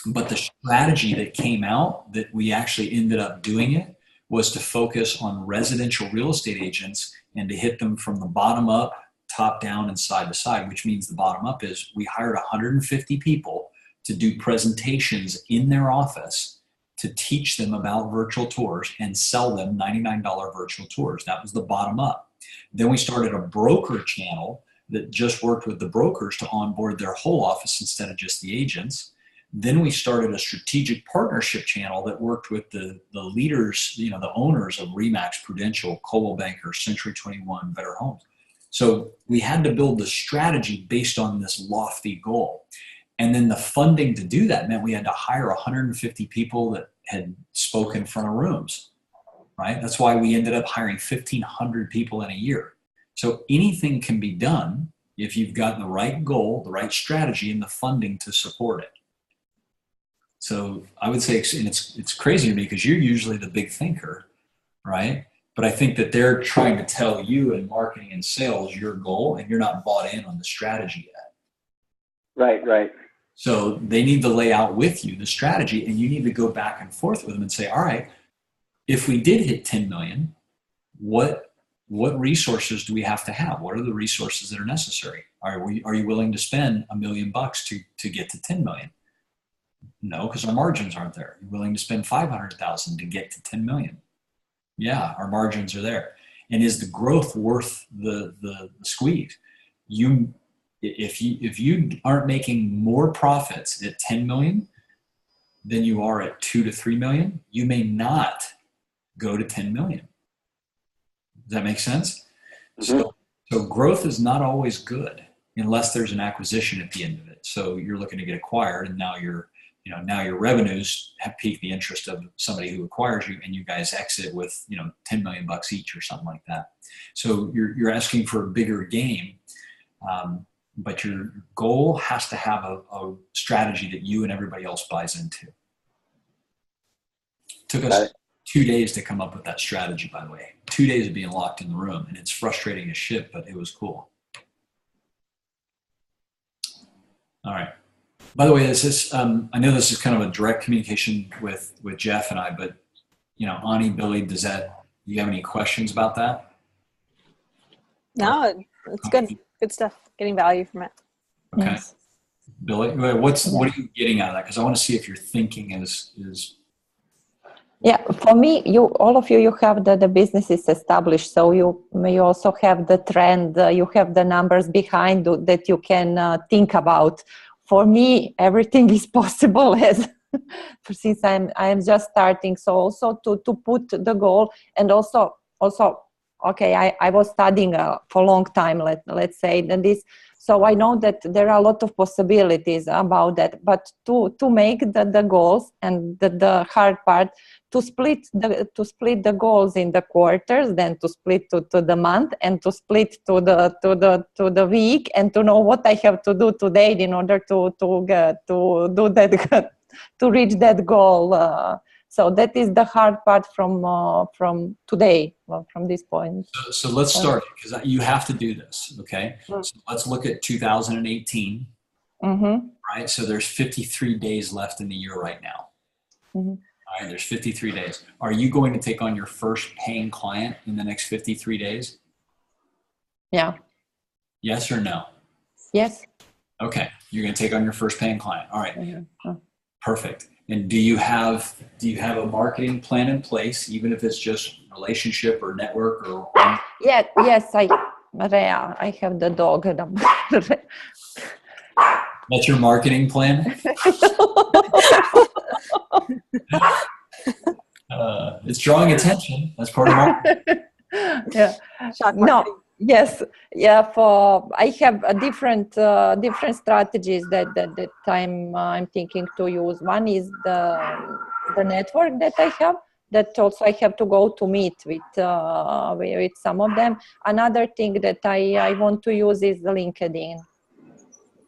A: But the strategy that came out that we actually ended up doing it was to focus on residential real estate agents and to hit them from the bottom up, top down, and side to side, which means the bottom up is we hired 150 people to do presentations in their office to teach them about virtual tours and sell them $99 virtual tours. That was the bottom up. Then we started a broker channel that just worked with the brokers to onboard their whole office instead of just the agents. Then we started a strategic partnership channel that worked with the leaders, the owners of RE/MAX, Prudential, Coldwell Banker, Century 21, Better Homes. So we had to build the strategy based on this lofty goal. And then the funding to do that meant we had to hire 150 people that had spoken in front of rooms, right? That's why we ended up hiring 1,500 people in a year. So anything can be done if you've got the right goal, the right strategy, and the funding to support it. So I would say, and it's crazy to me because you're usually the big thinker, right? But I think that they're trying to tell you in marketing and sales your goal, and you're not bought in on the strategy yet.
C: Right.
A: So they need to lay out with you the strategy, and you need to go back and forth with them and say, all right, if we did hit 10 million, what resources do we have to have? What are the resources that are necessary? Are you willing to spend $1 million to get to 10 million? No, because our margins aren't there. You're willing to spend 500,000 to get to 10 million? Yeah, our margins are there. And is the growth worth the squeeze? If you aren't making more profits at 10 million than you are at 2 to 3 million, you may not go to 10 million. Does that make sense? Mm-hmm. So growth is not always good unless there's an acquisition at the end of it. So you're looking to get acquired, and now your revenues have piqued the interest of somebody who acquires you, and you guys exit with $10 million each or something like that. So you're asking for a bigger game, but your goal has to have a strategy that you and everybody else buys into. Took us 2 days to come up with that strategy, by the way. 2 days of being locked in the room, and it's frustrating as shit, but it was cool. All right. By the way, I know this is kind of a direct communication with Jeff and I, but Ani, Billy, do you have any questions about that?
D: No, it's good. Good stuff. Getting value from it.
A: Okay.
B: Yes.
A: Billy, what are you getting out of that? Because I want to see if your thinking is.
B: Yeah, for me, all of you have the business is established, so you also have the trend, you have the numbers behind that you can think about. For me, everything is possible since I am just starting. So also to put the goal, and also okay, I was studying for a long time, let's say, and this, so I know that there are a lot of possibilities about that, but to make the goals, and the hard part, to split the goals in the quarters, then to split to the month, and to split to the week, and to know what I have to do today in order to do that, to reach that goal. So that is the hard part from today, from this point.
A: So let's start, because you have to do this, okay?
B: Mm.
A: So let's look at 2018, right? So there's 53 days left in the year right now. All right, there's 53 days. Are you going to take on your first paying client in the next 53 days?
B: Yeah.
A: Yes or no?
B: Yes.
A: Okay, you're going to take on your first paying client. All right, perfect. And do you have a marketing plan in place, even if it's just relationship or network or?
B: Yeah. Yes, I have the dog.
A: That's your marketing plan? It's drawing attention. That's part of marketing.
B: Yeah. No. Yes. Yeah. I have a different strategies that I'm thinking to use. One is the network that I have. That also I have to go to meet with some of them. Another thing that I want to use is the LinkedIn.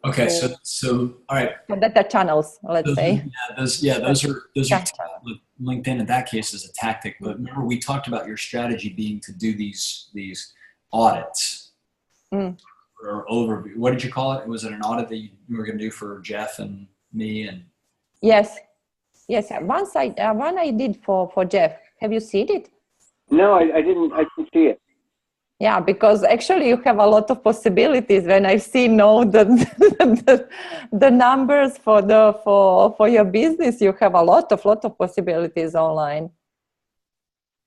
A: Okay, so all right.
B: So that are channels, let's say.
A: Those are LinkedIn in that case is a tactic. But remember, we talked about your strategy being to do these audits or overview. What did you call it? Was it an audit that you were going to do for Jeff and me? And
B: yes. One I did for Jeff. Have you seen it?
C: No, I didn't see it.
B: Yeah, because actually you have a lot of possibilities. When I see the numbers for your business, you have a lot of possibilities online.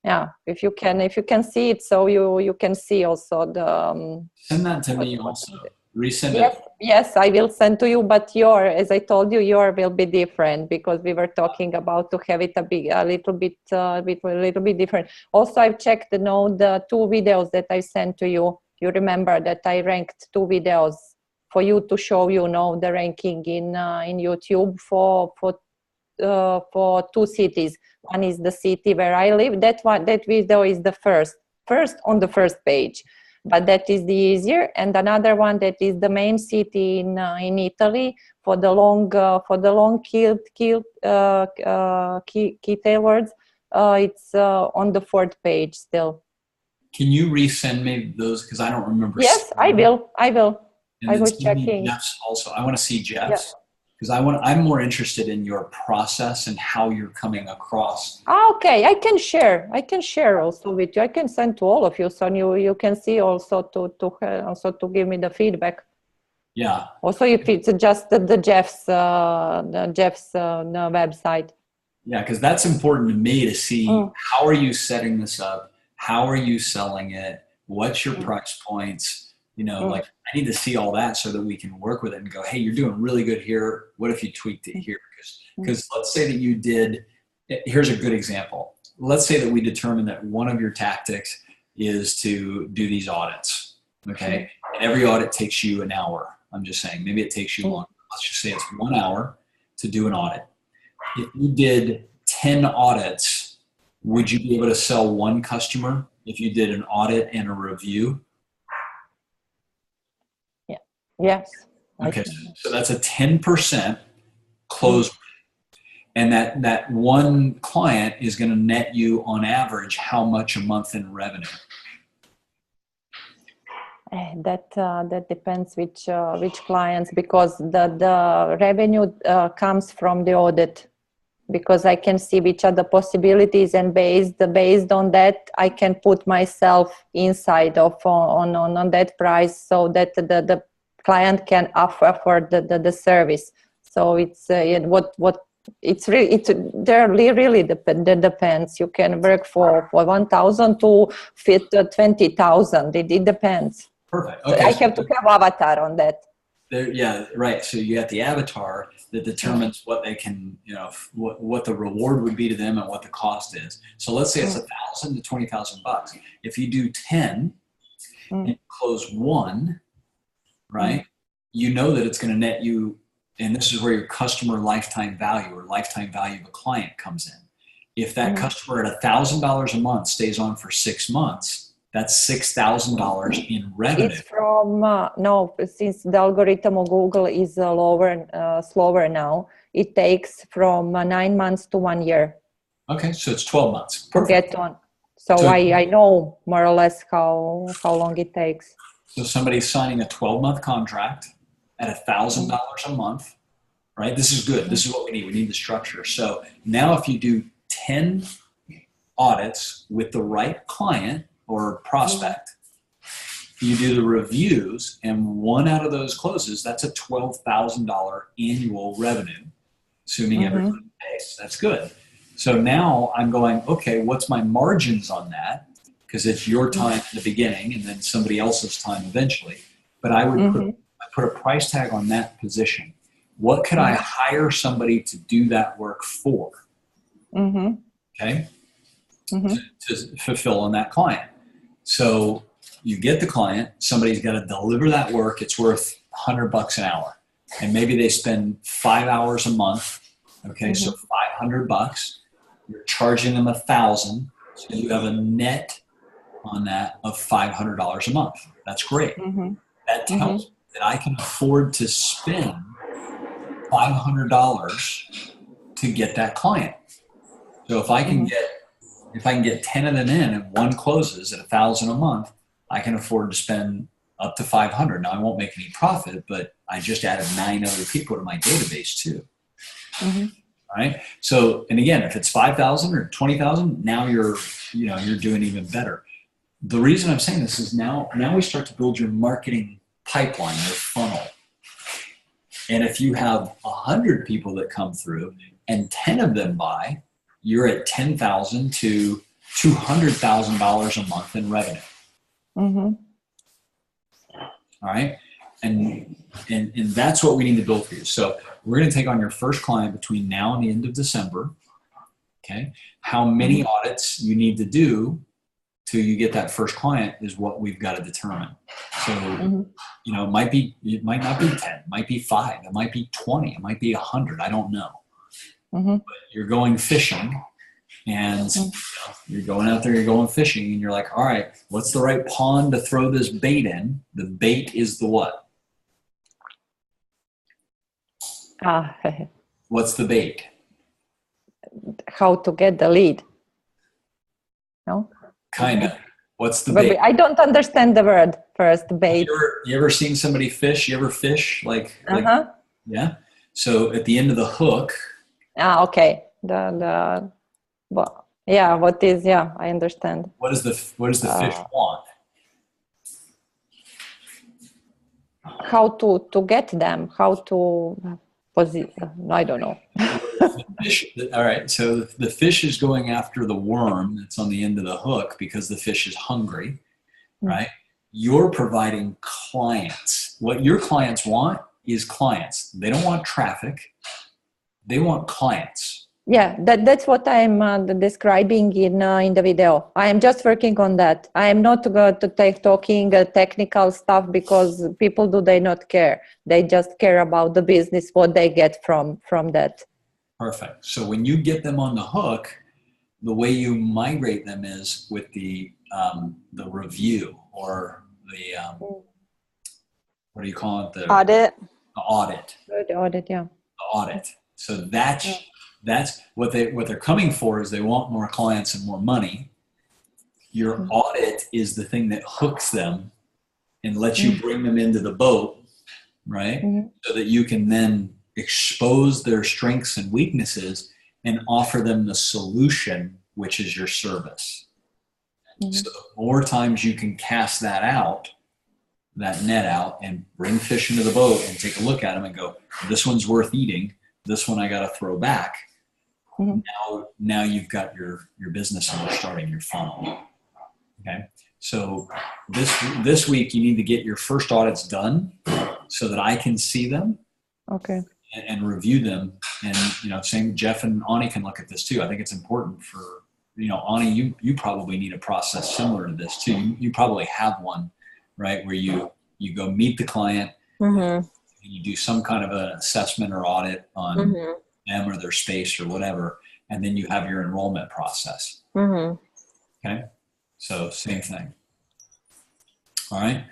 B: Yeah, if you can see it, so you can see also the.
A: Send that to me also. Resend it.
B: Yes, I will send to you. But as I told you, your will be different, because we were talking about to have it a little bit different. Also, I've checked the 2 videos that I sent to you. You remember that I ranked 2 videos for you to show the ranking in YouTube for 2 cities. One is the city where I live. That video is the first on the first page, but that is the easier. And another one that is the main city in Italy for the long key words. It's on the 4th page still.
A: Can you resend me those, because I don't remember?
B: Yes, I will.
A: And
B: I was checking.
A: Jeff's also. I want to see Jeff's. Because I'm more interested in your process and how you're coming across.
B: Okay, I can share also with you. I can send to all of you, so you can see also to give me the feedback.
A: Yeah.
B: Also, if it's just the Jeff's website.
A: Yeah, because that's important to me to see how are you setting this up, how are you selling it, what's your price points. Like I need to see all that so that we can work with it and go, hey, you're doing really good here. What if you tweaked it here? Because let's say that you did, here's a good example. Let's say that we determine that one of your tactics is to do these audits, okay? And every audit takes you an hour. I'm just saying, maybe it takes you longer. Let's just say it's 1 hour to do an audit. If you did 10 audits, would you be able to sell 1 customer if you did an audit and a review?
B: Yes.
A: Okay, so that's a 10% close rate. And that one client is going to net you on average how much a month in revenue?
B: That depends which clients, because the revenue comes from the audit, because I can see which are the possibilities, and based on that I can put myself inside of on that price, so that the client can afford the service. So it's really depends. You can work for 1,000 to fit 20,000. It depends.
A: Perfect.
B: Okay. So I have to have avatar on that.
A: There, yeah, right. So you got the avatar that determines what they can, what the reward would be to them and what the cost is. So let's say it's $1,000 to $20,000. If you do 10 and close one, right? You know that it's going to net you, and this is where your customer lifetime value or lifetime value of a client comes in. If that customer at $1,000 a month stays on for 6 months, that's $6,000 in revenue.
B: It's from, no, since the algorithm of Google is slower now, it takes from 9 months to 1 year.
A: Okay, so it's 12 months.
B: Perfect. To get on. So I know more or less how long it takes.
A: So somebody's signing a 12-month contract at $1,000 a month, right? This is good. This is what we need. We need the structure. So now if you do 10 audits with the right client or prospect, you do the reviews, and 1 out of those closes, that's a $12,000 annual revenue, assuming everyone pays. That's good. So now I'm going, okay, what's my margins on that? Because it's your time in the beginning and then somebody else's time eventually. But I would put a price tag on that position. What could I hire somebody to do that work for? Okay? To fulfill on that client. So you get the client, somebody's got to deliver that work. It's worth $100 an hour. And maybe they spend 5 hours a month. Okay, so $500. You're charging them $1,000. So you have a net on that of $500 a month. That's great. That tells me that I can afford to spend $500 to get that client. So if I can get 10 of them in and 1 closes at $1,000 a month, I can afford to spend up to $500. Now I won't make any profit, but I just added 9 other people to my database too. Right? So, and again, if it's 5,000 or 20,000, now you're doing even better. The reason I'm saying this is now we start to build your marketing pipeline, your funnel. And if you have 100 people that come through and 10 of them buy, you're at $10,000 to $200,000 a month in revenue. All right. And that's what we need to build for you. So we're going to take on your first client between now and the end of December. Okay. How many audits you need to do till you get that first client is what we've got to determine. So, it might not be 10, it might be 5, it might be 20, it might be 100. I don't know. But you're going fishing and you're going out there, you're going fishing and you're like, all right, what's the right pond to throw this bait in? The bait is the what? What's the bait?
B: How to get the lead. No?
A: Kind of. What's the bait?
B: I don't understand the word first, bait.
A: You ever seen somebody fish? You ever fish? Yeah. So at the end of the hook.
B: Okay. I understand.
A: What does the fish want?
B: How to get them? How to I don't know.
A: All right. So the fish is going after the worm that's on the end of the hook because the fish is hungry, right? You're providing clients. What your clients want is clients. They don't want traffic. They want clients.
B: Yeah, that's what I'm describing in the video. I am just working on that. I am not going to talking technical stuff because people they not care. They just care about the business, what they get from that. Perfect.
A: So when you get them on the hook, the way you migrate them is with the review or the what do you call it? The
D: audit.
A: The audit.
B: The audit, yeah.
A: The audit. So that's what they're coming for is they want more clients and more money. Your audit is the thing that hooks them and lets you bring them into the boat, right? So that you can then expose their strengths and weaknesses and offer them the solution, which is your service. So the more times you can cast that net out and bring fish into the boat and take a look at them and go, this one's worth eating. This one I got to throw back. Now you've got your business and you're starting your funnel. Okay. So this week you need to get your first audits done so that I can see them.
B: Okay.
A: And review them. And, same Jeff and Ani can look at this too. I think it's important for, Ani, you probably need a process similar to this too. You probably have one, right? Where you go meet the client, and you do some kind of an assessment or audit on them or their space or whatever. And then you have your enrollment process. Okay. So same thing. All right.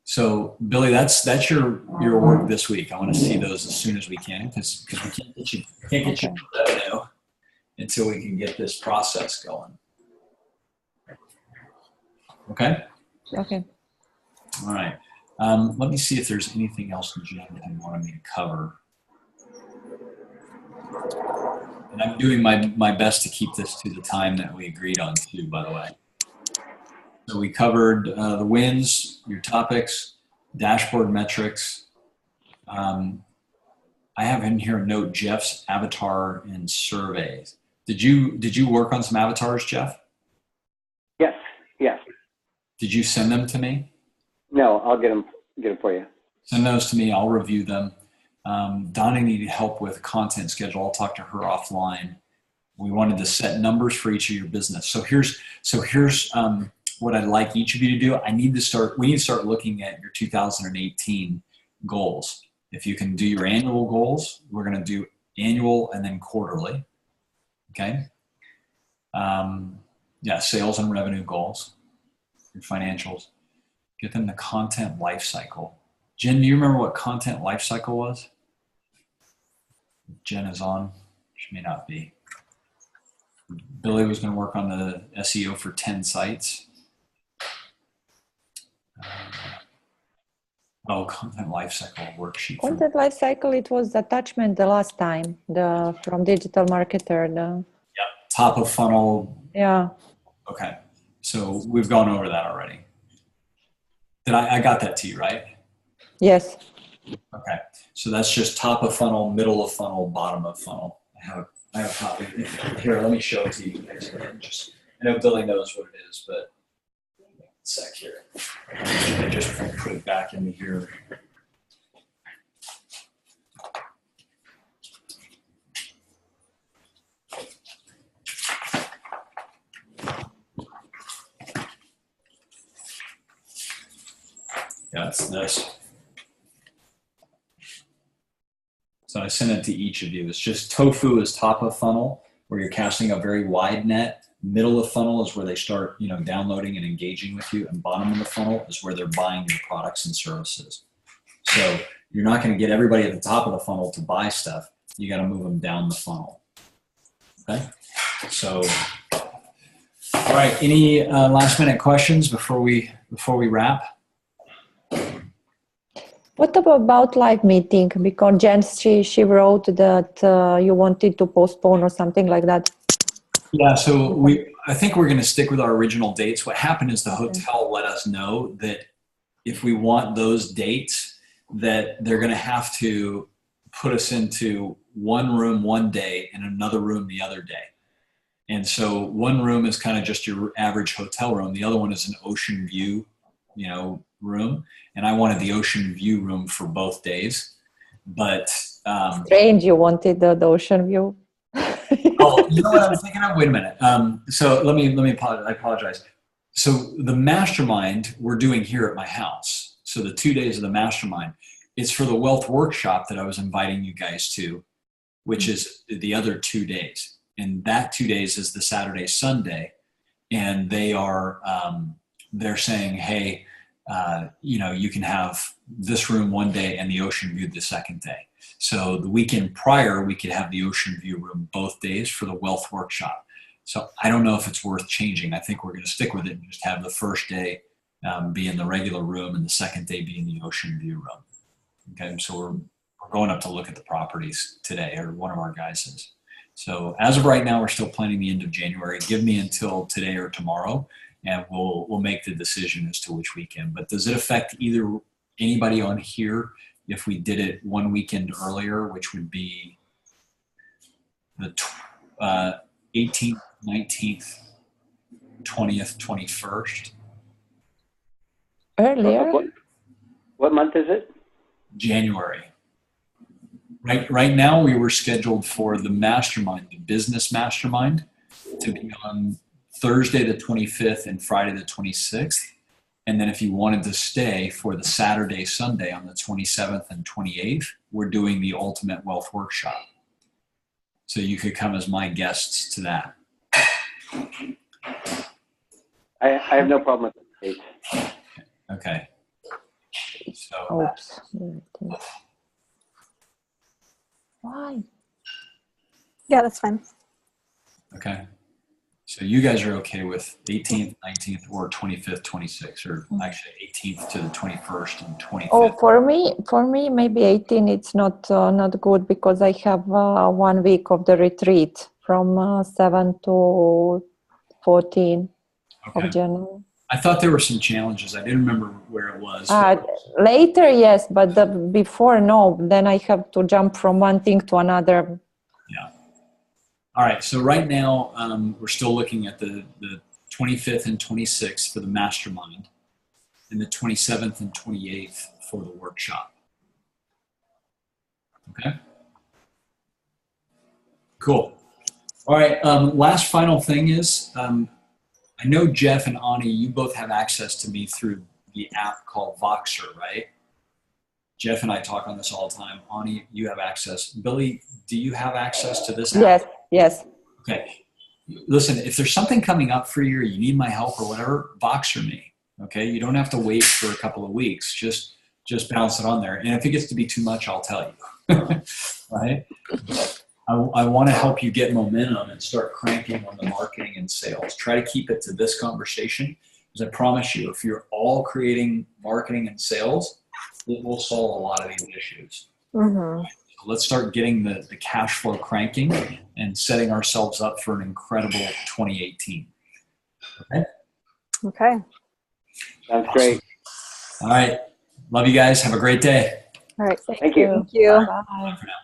A: So Billy, that's your work this week. I want to see those as soon as we can because we can't get you revenue until we can get this process going. Okay.
B: Okay.
A: All right. Let me see if there's anything else Jen wanted me to cover. And I'm doing my best to keep this to the time that we agreed on too, by the way. So we covered the wins, your topics, dashboard metrics. I have in here a note Jeff's avatar and surveys. Did you work on some avatars, Jeff?
C: Yes.
A: Did you send them to me?
C: No, I'll get them for you.
A: Send those to me. I'll review them. Donna needed help with content schedule. I'll talk to her offline. We wanted to set numbers for each of your business. So here's what I'd like each of you to do. We need to start looking at your 2018 goals. If you can do your annual goals, we're going to do annual and then quarterly. Okay. Sales and revenue goals, your financials, get them the content life cycle. Jen, do you remember what content life cycle was? Jen is on. She may not be. Billy was going to work on the SEO for 10 sites. Content lifecycle worksheet.
B: Content lifecycle, it was attachment the last time, from Digital Marketer.
A: Top of funnel.
B: Yeah.
A: Okay. So we've gone over that already. I got that to you, right?
B: Yes.
A: Okay. So that's just top of funnel, middle of funnel, bottom of funnel. I have a copy. Here, let me show it to you guys again. I know Billy knows what it is, but sec here. I just put it back into here. Yeah, it's this. So I sent it to each of you. It's just tofu is top of funnel, where you're casting a very wide net. Middle of funnel is where they start, downloading and engaging with you. And bottom of the funnel is where they're buying your products and services. So you're not going to get everybody at the top of the funnel to buy stuff. You got to move them down the funnel. Okay. So, all right. Any last minute questions before we wrap?
B: What about live meeting? Because Jen, she wrote that you wanted to postpone or something like that.
A: Yeah, so I think we're going to stick with our original dates. What happened is the hotel let us know that if we want those dates, that they're going to have to put us into one room one day and another room the other day. And so one room is kind of just your average hotel room. The other one is an ocean view, room. And I wanted the ocean view room for both days. But
B: strange, you wanted the ocean view.
A: Oh, you know what I was thinking of? Wait a minute. So let me apologize. I apologize. So the mastermind we're doing here at my house. So the 2 days of the mastermind, it's for the wealth workshop that I was inviting you guys to, which is the other 2 days. And that 2 days is the Saturday, Sunday. And they are, they're saying, hey, you can have this room one day and the ocean view the second day. So the weekend prior, we could have the ocean view room both days for the wealth workshop. So I don't know if it's worth changing. I think we're going to stick with it and just have the first day be in the regular room and the second day be in the ocean view room. Okay, so we're going up to look at the properties today, or one of our guys is. So as of right now, we're still planning the end of January. Give me until today or tomorrow, and we'll make the decision as to which weekend. But does it affect anybody on here if we did it one weekend earlier, which would be the 18th, 19th, 20th, 21st?
B: Earlier?
C: What month is it?
A: January. Right now, we were scheduled for the mastermind, the business mastermind, to be on Thursday the 25th and Friday the 26th. And then if you wanted to stay for the Saturday, Sunday on the 27th and 28th, we're doing the Ultimate Wealth Workshop. So you could come as my guests to that.
C: I have no problem with the dates.
A: Okay. So,
B: Oops. Why?
D: Yeah, that's fine.
A: okay. So you guys are okay with 18th, 19th, or 25th, 26th, or actually 18th to the 21st and 25th.
B: Oh, for me, maybe 18. It's not good because I have 1 week of the retreat from 7 to 14
A: Okay.
B: of January.
A: I thought there were some challenges. I didn't remember where it was.
B: Later, yes, but before, no. Then I have to jump from one thing to another.
A: Yeah. All right. So right now, we're still looking at the 25th and 26th for the mastermind, and the 27th and 28th for the workshop. Okay. Cool. All right. Last final thing is, I know Jeff and Ani, you both have access to me through the app called Voxer, right? Jeff and I talk on this all the time. Ani, you have access. Billy, do you have access to this app?
B: Yes.
A: Okay. Listen, if there's something coming up for you or you need my help or whatever, Voxer me. Okay. You don't have to wait for a couple of weeks. Just bounce it on there. And if it gets to be too much, I'll tell you. Right? I want to help you get momentum and start cranking on the marketing and sales. Try to keep it to this conversation, because I promise you, if you're all creating marketing and sales, it will solve a lot of these issues.
D: Mm-hmm.
A: So let's start getting the cash flow cranking and setting ourselves up for an incredible 2018. Okay?
D: Okay.
C: Sounds great.
A: All right. Love you guys. Have a great day.
D: All right.
C: Thank you.
D: Thank you.
B: Bye.
A: Bye for now.